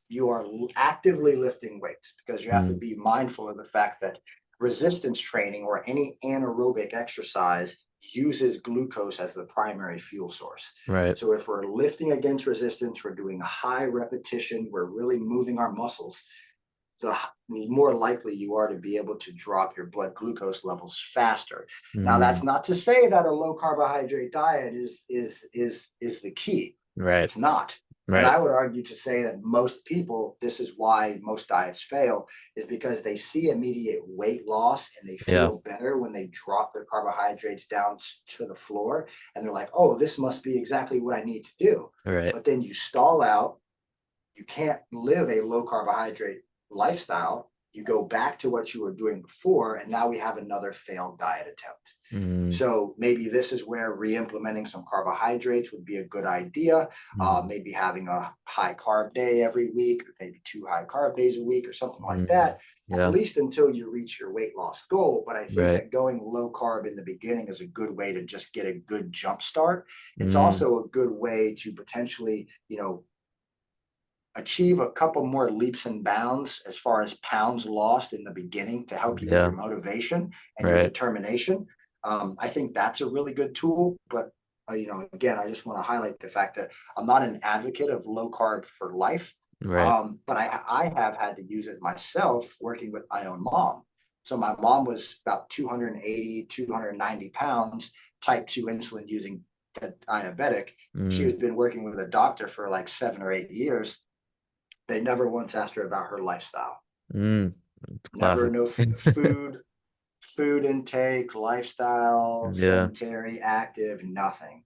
B: you are actively lifting weights because you have to
A: Mm,
B: be mindful of the fact that resistance training or any anaerobic exercise uses glucose as the primary fuel source.
A: right.
B: So if we're lifting against resistance, we're doing high repetition, we're really moving our muscles, the more likely you are to be able to drop your blood glucose levels faster. Now,
A: Mm,
B: that's not to say that a low carbohydrate diet is the key.
A: right.
B: It's not. And
A: Right.
B: I would argue to say that most people, this is why most diets fail, is because they see immediate weight loss and they
A: Yeah.
B: feel better when they drop their carbohydrates down to the floor. And they're like, oh, this must be exactly what I need to do.
A: Right.
B: But then you stall out, you can't live a low carbohydrate lifestyle. You go back to what you were doing before, and now we have another failed diet attempt.
A: Mm,
B: So maybe this is where re-implementing some carbohydrates would be a good idea.
A: mm,
B: Maybe having a high carb day every week, or maybe 2 high carb days a week, or something like
A: mm,
B: that, at
A: yeah.
B: least until you reach your weight loss goal. But I think
A: Right.
B: that going low carb in the beginning is a good way to just get a good jump start. It's
A: Mm,
B: also a good way to potentially, achieve a couple more leaps and bounds as far as pounds lost in the beginning to help you with
A: yeah.
B: your motivation and your
A: Right.
B: determination. I think that's a really good tool. But again, I just want to highlight the fact that I'm not an advocate of low carb for life.
A: Right.
B: But I have had to use it myself working with my own mom. So my mom was about 280, 290 pounds, type 2 insulin using diabetic. She
A: Mm,
B: has been working with a doctor for like 7 or 8 years. They never once asked her about her lifestyle.
A: mm. It's
B: Never
A: classic.
B: no food intake, lifestyle,
A: Yeah.
B: sedentary, active, nothing.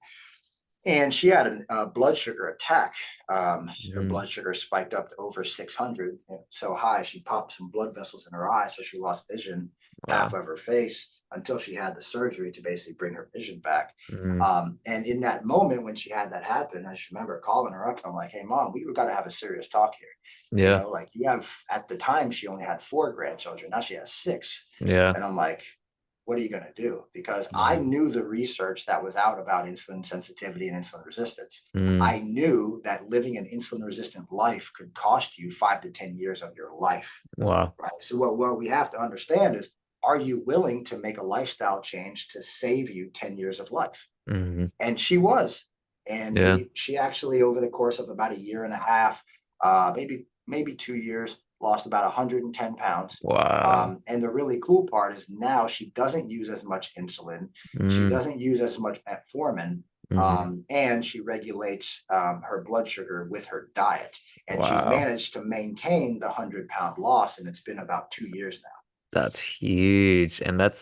B: And she had a blood sugar attack. Her
A: Mm,
B: blood sugar spiked up to over 600, so high she popped some blood vessels in her eye, so she lost vision half
A: wow.
B: of her face until she had the surgery to basically bring her vision back.
A: Mm,
B: And in that moment when she had that happen, I just remember calling her up and I'm like, "Hey, mom, we got to have a serious talk here.
A: yeah.
B: Like you have at the time she only had 4 grandchildren, now she has six."
A: Yeah.
B: And I'm like, what are you going to do? Because I
A: Mm,
B: knew the research that was out about insulin sensitivity and insulin resistance.
A: mm,
B: I knew that living an insulin resistant life could cost you 5 to 10 years of your life.
A: wow.
B: Right. So what we have to understand is, are you willing to make a lifestyle change to save you 10 years of life?
A: Mm,
B: And she was. And
A: yeah.
B: she actually, over the course of about a year and a half, maybe 2 years, lost about 110 pounds.
A: Wow.
B: And the really cool part is now she doesn't use as much insulin. She
A: Mm,
B: doesn't use as much metformin.
A: mm,
B: And she regulates her blood sugar with her diet. And she's
A: wow.
B: managed to maintain the 100-pound loss. And it's been about 2 years now.
A: That's huge. And
B: Yeah.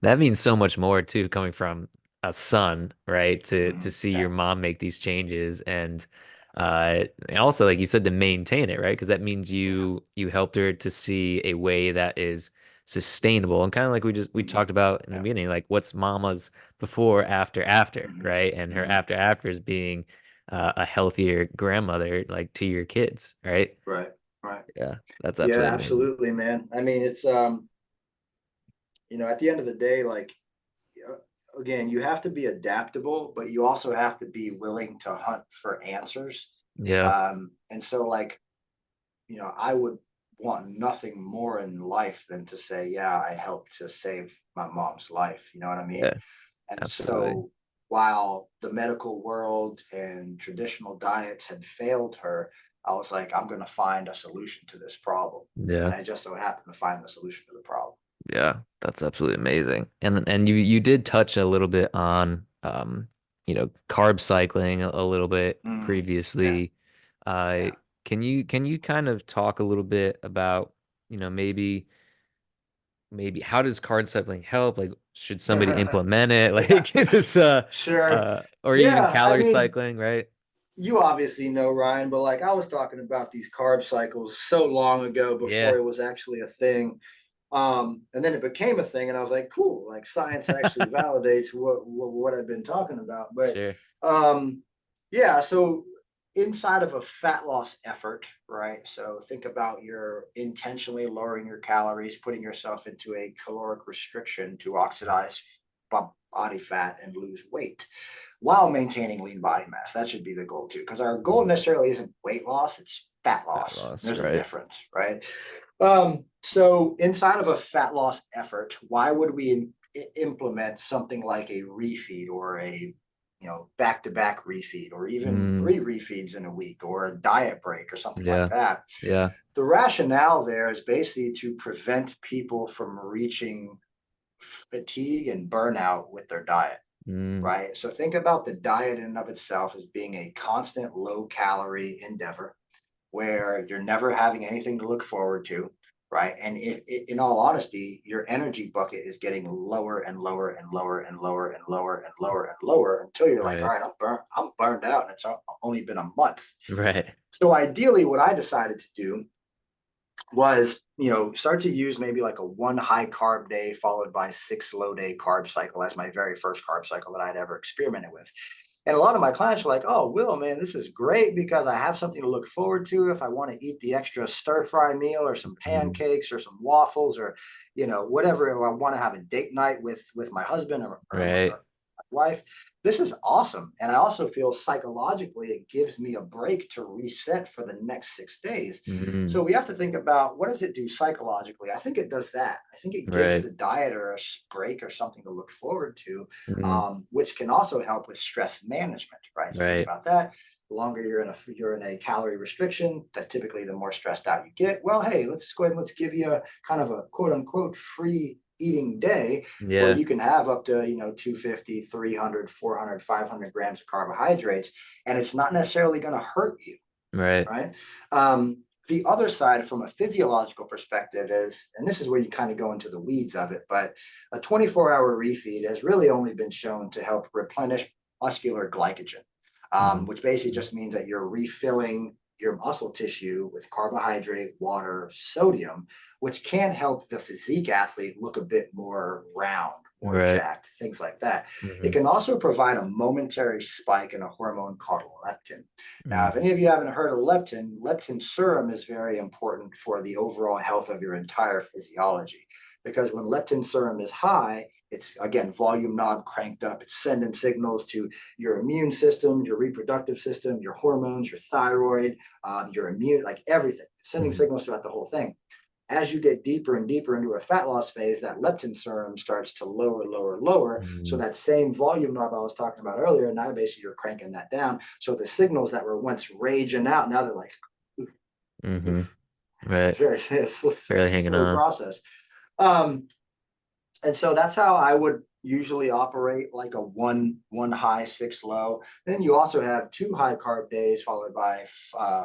A: that means so much more too, coming from a son, right? To see your
B: Yeah.
A: mom make these changes and also like you said to maintain it, right? Because that means
B: Yeah.
A: you helped her to see a way that is sustainable and kind of like we
B: Mhm.
A: talked about in the
B: Yeah.
A: beginning, like what's mama's before, after,
B: Mhm.
A: right? And her
B: Mhm.
A: after is being a healthier grandmother like to your kids, right?
B: Right. Right.
A: Yeah, that's
B: Yeah,
A: absolutely amazing.
B: absolutely, man. I mean, it's at the end of the day, like again, you have to be adaptable, but you also have to be willing to hunt for answers.
A: Yeah,
B: And so like, I would want nothing more in life than to say, yeah, I helped to save my mom's life. You know what I
A: yeah,
B: mean? And
A: absolutely.
B: so while the medical world and traditional diets had failed her, I was like, I'm going to find a solution to this problem. And
A: Yeah.
B: I just so happened to find the solution to the problem.
A: Yeah, that's absolutely amazing. And you did touch a little bit on carb cycling a little bit
B: Yeah,
A: previously. Uh
B: yeah.
A: can you kind of talk a little bit about, maybe how does carb cycling help? Like should somebody implement it?
B: Yeah,
A: Like is
B: sure.
A: or even
B: Yeah, I
A: calorie
B: mean,
A: cycling, right?
B: you obviously know, Ryan, but like I was talking about these carb cycles so long ago before
A: Yeah.
B: it was actually a thing. And then it became a thing, and I was like, cool, like science actually validates what I've been talking about. But
A: Sure.
B: um, yeah, so inside of a fat loss effort, right? So think about you're intentionally lowering your calories, putting yourself into a caloric restriction to oxidize body fat and lose weight while maintaining lean body mass. That should be the goal too, because our goal
A: Mm,
B: necessarily isn't weight loss, it's fat
A: fat
B: loss.
A: loss,
B: There's a
A: right?
B: difference, right? So inside of a fat loss effort, why would we implement something like a refeed or a back-to-back refeed or even
A: Mm,
B: 3 refeeds in a week or a diet break or something like
A: yeah.
B: that?
A: Yeah.
B: The rationale there is basically to prevent people from reaching fatigue and burnout with their diet,
A: Mm,
B: right? So think about the diet in and of itself as being a constant low calorie endeavor where you're never having anything to look forward to, right? And in all honesty, your energy bucket is getting lower and lower and lower and lower and lower and lower and lower until you're like, all
A: right.
B: right, I'm burned out, and it's only been a month.
A: Right.
B: So ideally, what I decided to do was, start to use maybe like a one high carb day followed by 6 low day carb cycle as my very first carb cycle that I'd ever experimented with. And a lot of my clients are like, oh, Will, man, this is great because I have something to look forward to if I want to eat the extra stir fry meal or some
A: Mm,
B: pancakes or some waffles or, whatever. Or I want to have a date night with my husband or
A: right.
B: my wife. This is awesome. And I also feel psychologically it gives me a break to reset for the next 6 days.
A: Mm,
B: So we have to think about, what does it do psychologically? I think it does that. I think it gives
A: right.
B: the dieter a break or something to look forward to,
A: Mm,
B: which can also help with stress management, right? So think
A: right.
B: about that. The longer you're in a calorie restriction, that typically the more stressed out you get. Well, hey, let's go ahead and let's give you a kind of a quote unquote free eating day where
A: Yeah.
B: you can have up to 250, 300, 400, 500 grams of carbohydrates, and it's not necessarily going to hurt you,
A: Right.
B: right? The other side from a physiological perspective is, and this is where you kind of go into the weeds of it, but a 24-hour refeed has really only been shown to help replenish muscular glycogen,
A: Mm.
B: which basically just means that you're refilling your muscle tissue with carbohydrate, water, sodium, which can help the physique athlete look a bit more round, more
A: Right.
B: jacked, things like that. It
A: Hmm.
B: can also provide a momentary spike in a hormone called leptin. Now, if
A: Mm.
B: any of you haven't heard of leptin, leptin serum is very important for the overall health of your entire physiology. Because when leptin serum is high, it's again volume knob cranked up. It's sending signals to your immune system, your reproductive system, your hormones, your thyroid, your immune, like everything. It's sending
A: Mm.
B: signals throughout the whole thing. As you get deeper and deeper into a fat loss phase, that leptin serum starts to lower, lower, lower. So
A: Mm.
B: that same volume knob I was talking about earlier, now basically you're cranking that down. So the signals that were once raging out, now they're like, oof,
A: Hmm.
B: oof.
A: Right.
B: It's very, it's a
A: Barely hanging
B: slow
A: on.
B: process. Um, and so that's how I would usually operate, like a one high, six low. Then you also have two high carb days followed by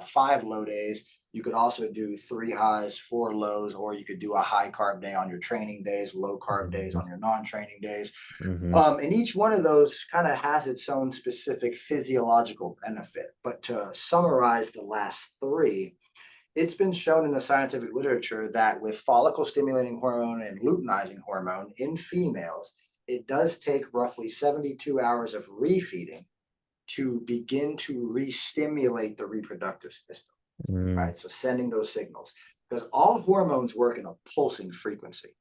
B: five low days. You could also do three highs, four lows, or you could do a high carb day on your training days, low carb days
A: Hmm.
B: on your non-training days.
A: Hmm.
B: And each one of those kind of has its own specific physiological benefit. But to summarize the last three, it's been shown in the scientific literature that with follicle stimulating hormone and luteinizing hormone in females, it does take roughly 72 hours of refeeding to begin to re-stimulate the reproductive system,
A: Mm.
B: right? So sending those signals, because all hormones work in a pulsing frequency,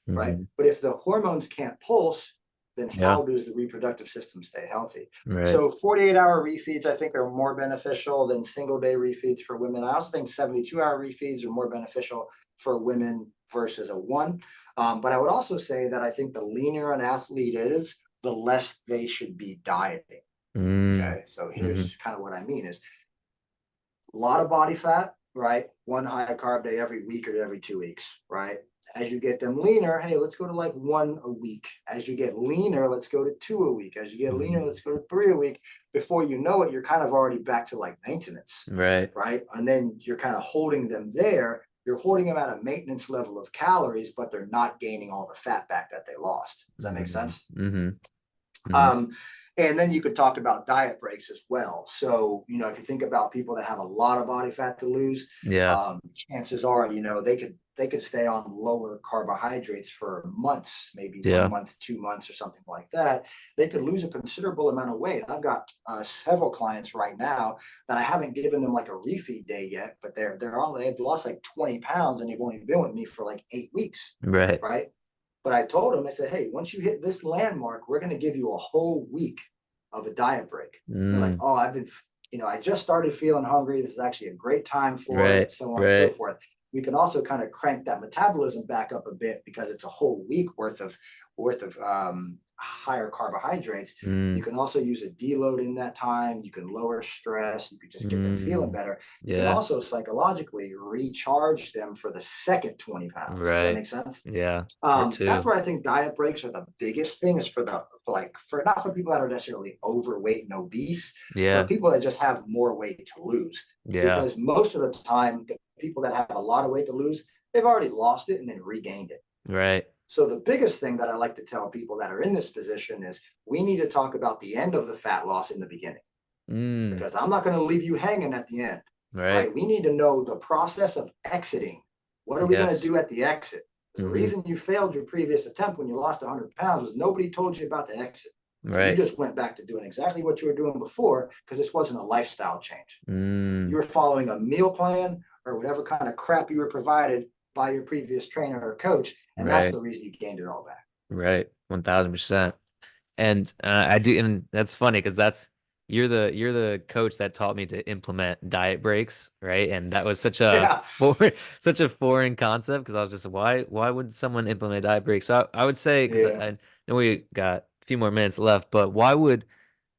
B: right?
A: Hmm.
B: But if the hormones can't pulse, then
A: Yeah.
B: how does the reproductive system stay healthy?
A: Right.
B: So 48-hour refeeds, I think, are more beneficial than single day refeeds for women. I also think 72-hour refeeds are more beneficial for women versus a one. But I would also say that I think the leaner an athlete is, the less they should be dieting.
A: Mm.
B: Okay. So
A: Hmm.
B: here's kind of what I mean is a lot of body fat, right? One high carb day every week or every 2 weeks, right? As you get them leaner, hey, let's go to like one a week. As you get leaner, let's go to two a week. As you get leaner,
A: Hmm.
B: let's go to three a week. Before you know it, you're kind of already back to like maintenance,
A: Right.
B: right? And then you're kind of holding them there. You're holding them at a maintenance level of calories, but they're not gaining all the fat back that they lost. Does that make
A: Hmm.
B: sense?
A: Hmm. Hmm.
B: Um, and then you could talk about diet breaks as well. So, if you think about people that have a lot of body fat to lose,
A: Yeah.
B: chances are, they could stay on lower carbohydrates for months, maybe one
A: Yeah.
B: month, 2 months, or something like that. They could lose a considerable amount of weight. I've got several clients right now that I haven't given them like a refeed day yet, but they've lost like 20 pounds and they've only been with me for like 8 weeks,
A: Right.
B: right? But I told him, I said, hey, once you hit this landmark, we're going to give you a whole week of a diet break. And they're like,
A: Mm.
B: oh, I just started feeling hungry. This is actually a great time for
A: Right.
B: it, so on and so
A: Right.
B: forth. We can also kind of crank that metabolism back up a bit because it's a whole week worth of higher carbohydrates. You
A: Mm.
B: can also use a deload in that time. You can lower stress. You can just get them feeling
A: Mm.
B: better. You can
A: Yeah.
B: also psychologically recharge them for the second 20 pounds. Does that
A: Right.
B: make sense?
A: Yeah. Or
B: That's
A: two.
B: where I think diet breaks are the biggest thing is for not for people that are necessarily overweight and obese, but
A: Yeah.
B: people that just have more weight to lose.
A: Yeah.
B: Because most of the time, the people that have a lot of weight to lose, they've already lost it and then regained it.
A: Right.
B: So the biggest thing that I like to tell people that are in this position is we need to talk about the end of the fat loss in the beginning,
A: Mm.
B: because I'm not going to leave you hanging at the end,
A: Right.
B: right? We need to know the process of exiting. What are we going to
A: Yes.
B: do at the exit? The
A: Hmm.
B: reason you failed your previous attempt when you lost 100 pounds was nobody told you about the exit. So you
A: Right.
B: just went back to doing exactly what you were doing before because this wasn't a lifestyle change. You
A: Mm.
B: were following a meal plan or whatever kind of crap you were provided by your previous trainer or coach. And that's
A: Right.
B: the reason you gained it all back.
A: Right. 1000%. And I do, and that's funny because you're the coach that taught me to implement diet breaks, right? And that was such a
B: Yeah.
A: such a foreign concept because I was just why would someone implement diet breaks? So I would say because
B: Yeah.
A: I know we got a few more minutes left, but why would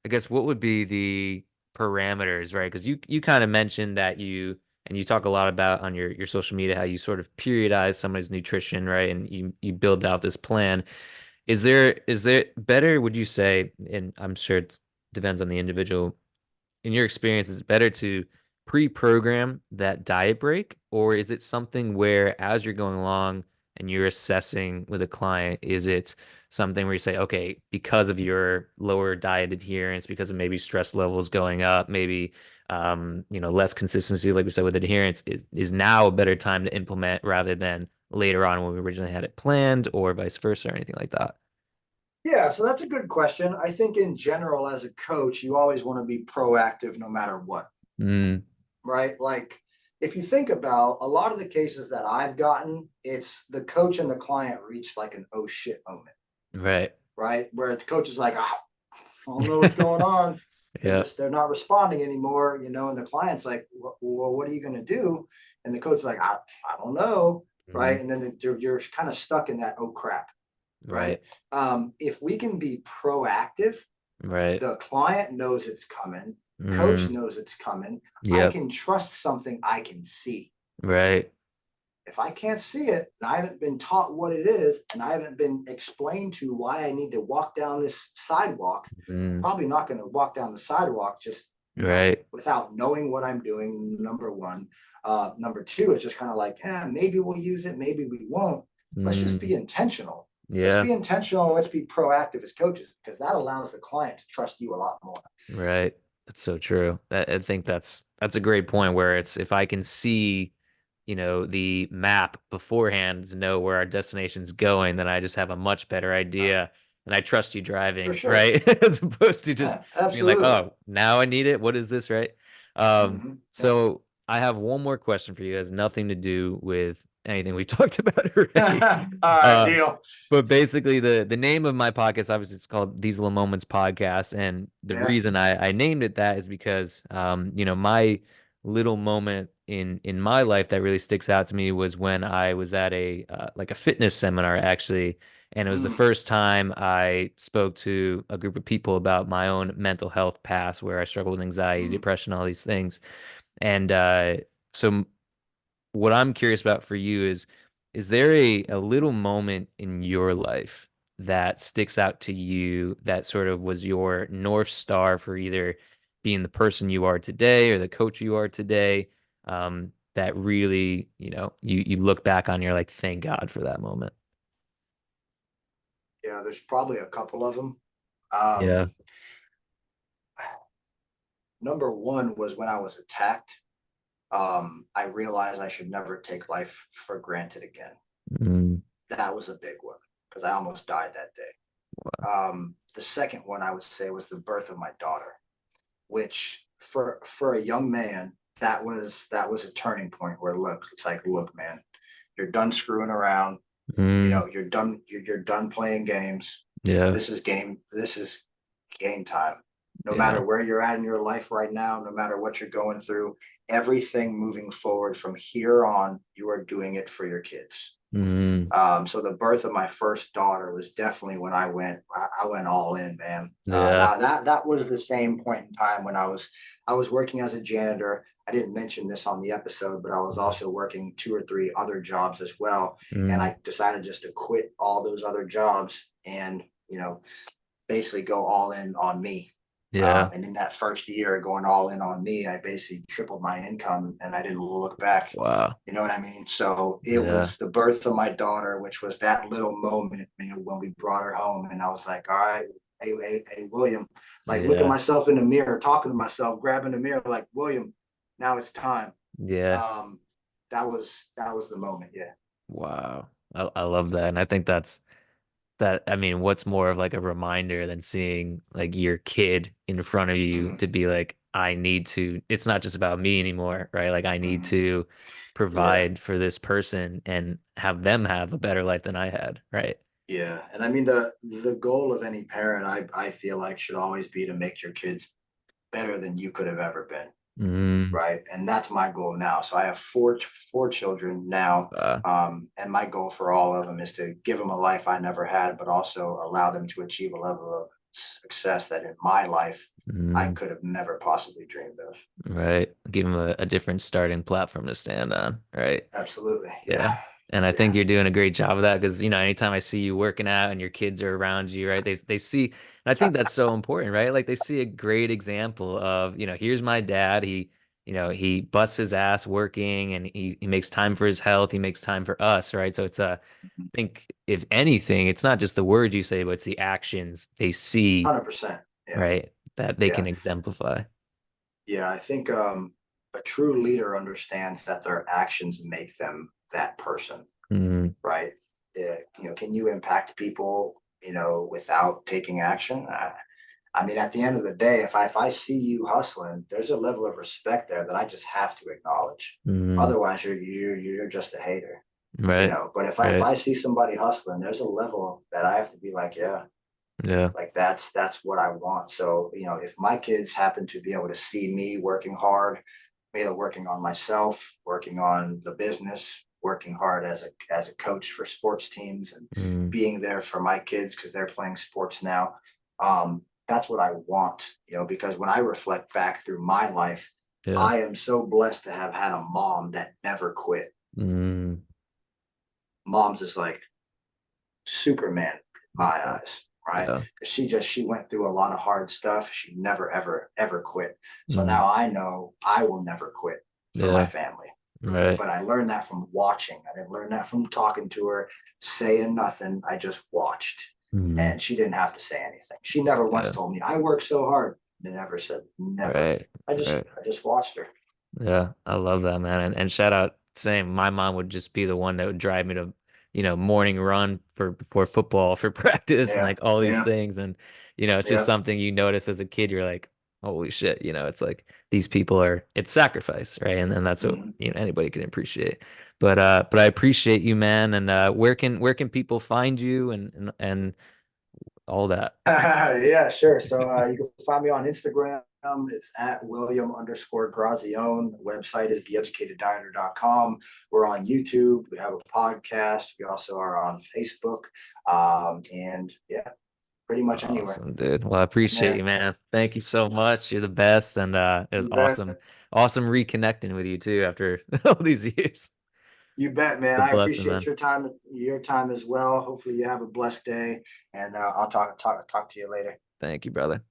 A: I guess what would be the parameters, right? Because you kind of mentioned that you talk a lot about on your social media how you sort of periodize somebody's nutrition, right? And you build out this plan. Is there better, would you say, and I'm sure it depends on the individual, in your experience, is it better to pre-program that diet break, or is it something where as you're going along and you're assessing with a client, is it something where you say, okay, because of your lower diet adherence, because of maybe stress levels going up, maybe less consistency, like we said with adherence, is now a better time to implement rather than later on when we originally had it planned, or vice versa, or anything like that?
B: Yeah, so that's a good question. I think in general, as a coach, you always want to be proactive no matter what,
A: Mm,
B: right? Like if you think about a lot of the cases that I've gotten, it's the coach and the client reach like an oh shit moment,
A: right.
B: right? Where the coach is like, I don't know what's going on.
A: Yeah.
B: They're not responding anymore, and the client's like, well, what are you going to do? And the coach's like, I don't know,
A: Mhm.
B: right? And then you're kind of stuck in that oh crap, right?
A: Right.
B: If we can be proactive,
A: Right.
B: the client knows it's coming, coach
A: Mm,
B: knows it's coming. I
A: yep.
B: can trust something I can see.
A: Right.
B: If I can't see it and I haven't been taught what it is and I haven't been explained to why I need to walk down this sidewalk, I'm
A: Mm,
B: probably not going to walk down the sidewalk just,
A: right.
B: without knowing what I'm doing. Number one. Number two, it's just kind of like, maybe we'll use it, maybe we won't. Let's just be
A: Mm,
B: intentional. Let's
A: yeah.
B: be intentional and let's be proactive as coaches because that allows the client to trust you a lot more.
A: Right. That's so true. I think that's a great point where it's if I can see, the map beforehand to know where our destination's going, then I just have a much better
B: Uh,
A: idea and I trust you
B: for
A: driving,
B: sure.
A: right? As opposed to just
B: Yeah,
A: being like,
B: absolutely.
A: oh, now I need it. What is this, right? Um,
B: Yeah.
A: so I have one more question for you. It has nothing to do with anything we talked about already.
B: All right,
A: Uh,
B: deal.
A: but basically, the name of my podcast, obviously, it's called These Little Moments Podcast, and the
B: Yeah.
A: reason I named it that is because, my little moment in my life that really sticks out to me was when I was at a like a fitness seminar actually, and it was the
B: Mm,
A: first time I spoke to a group of people about my own mental health past, where I struggled with anxiety,
B: mm.
A: depression, all these things, and so what I'm curious about for you is there a little moment in your life that sticks out to you that sort of was your North Star for either being the person you are today or the coach you are today, that really, you look back on, you're like, thank God for that moment.
B: Yeah, there's probably a couple of them.
A: Yeah.
B: Um, Number one was when I was attacked. I realized I should never take life for granted again.
A: Mm,
B: That was a big one because I almost died that day. The second one I would say was the birth of my daughter, which for a young man, that was a turning point where look, it's like, look, man, you're done screwing around.
A: mm,
B: You're done playing games.
A: yeah.
B: This is game time. No
A: Yeah.
B: matter where you're at in your life right now, no matter what you're going through, everything moving forward from here on, you are doing it for your kids.
A: Mm,
B: So the birth of my first daughter was definitely when I went all in, man.
A: yeah.
B: That was the same point in time when I was working as a janitor. I didn't mention this on the episode, but I was also working two or three other jobs as well. And
A: Mm,
B: I decided just to quit all those other jobs and, basically go all in on me.
A: yeah.
B: And in that first year, going all in on me, I basically tripled my income and I didn't look back.
A: Wow.
B: You know what I mean? So it
A: Yeah.
B: was the birth of my daughter, which was that little moment, when we brought her home. And I was like, all right, hey, William, like look at
A: Yeah.
B: myself in the mirror, talking to myself, grabbing the mirror, like, William, now it's time.
A: Yeah.
B: Um, that was the moment. Yeah.
A: Wow. I love that. And I think I mean, what's more of like a reminder than seeing like your kid in front of you
B: Mm-hmm.
A: to be like, I need to, it's not just about me anymore, right? Like I need
B: Mm-hmm.
A: to
B: Yeah.
A: provide for this person and have them have a better life than I had, right?
B: Yeah. And I mean the goal of any parent, I feel like should always be to make your kids better than you could have ever been.
A: Mm,
B: Right. And that's my goal now. So I have four children now.
A: uh,
B: And my goal for all of them is to give them a life I never had, but also allow them to achieve a level of success that in my life I
A: Mm,
B: could have never possibly dreamed of.
A: right. Give them a different starting platform to stand on. Right.
B: Absolutely.
A: Yeah.
B: Yeah.
A: And I
B: Yeah.
A: think you're doing a great job of that because, anytime I see you working out and your kids are around you, right? They see, and I think that's so important, right? Like they see a great example of, here's my dad. He busts his ass working and he makes time for his health. He makes time for us, right? So I think if anything, it's not just the words you say, but it's the actions they see,
B: 100%. Yeah.
A: right? That they can
B: Yeah.
A: exemplify.
B: Yeah. I think a true leader understands that their actions make them that person,
A: Mm,
B: right? Can you impact people, without taking action? I mean, at the end of the day, if I see you hustling, there's a level of respect there that I just have to acknowledge.
A: mm,
B: Otherwise, you're just a hater,
A: right.
B: But if
A: Right.
B: I see somebody hustling, there's a level that I have to be like, yeah,
A: Yeah.
B: like that's what I want. So, if my kids happen to be able to see me working hard, working on myself, working on the business, working hard as a coach for sports teams and
A: Mm,
B: being there for my kids because they're playing sports now. That's what I want, because when I reflect back through my life,
A: yeah.
B: I am so blessed to have had a mom that never quit.
A: Mm,
B: Mom's is like Superman in my
A: yeah.
B: eyes, right?
A: Yeah.
B: She went through a lot of hard stuff. She never ever quit. So
A: Mm,
B: now I know I will never quit for my
A: yeah.
B: family.
A: Right.
B: But I learned that from watching. I didn't learn that from talking to her, saying nothing. I just watched.
A: Mm,
B: And she didn't have to say anything. She never once
A: yeah.
B: told me, I work so hard. Never said never.
A: Right.
B: I just
A: Right.
B: I just watched her.
A: Yeah. I love that, man. And shout out, same. My mom would just be the one that would drive me to, morning run for before football for practice and
B: Yeah,
A: like all these
B: yeah,
A: things. And, it's just
B: yeah.
A: something you notice as a kid. You're like, holy shit, it's like these people it's sacrifice, right? And that's what,
B: Mhm.
A: anybody can appreciate. But I appreciate you, man. And where can people find you and all that?
B: Yeah, sure. So you can find me on Instagram. It's at William_Grazione. The website is theeducatedDieter.com. We're on YouTube. We have a podcast. We also are on Facebook. And yeah, pretty much anywhere.
A: Awesome, dude. Well, I appreciate
B: Yeah,
A: you, man. Thank you so much. You're the best. And it was
B: you bet.
A: awesome reconnecting with you too after all these years.
B: You bet, man.
A: The
B: I
A: blessing,
B: appreciate
A: man.
B: your time as well. Hopefully you have a blessed day, and I'll talk to you later.
A: Thank you, brother.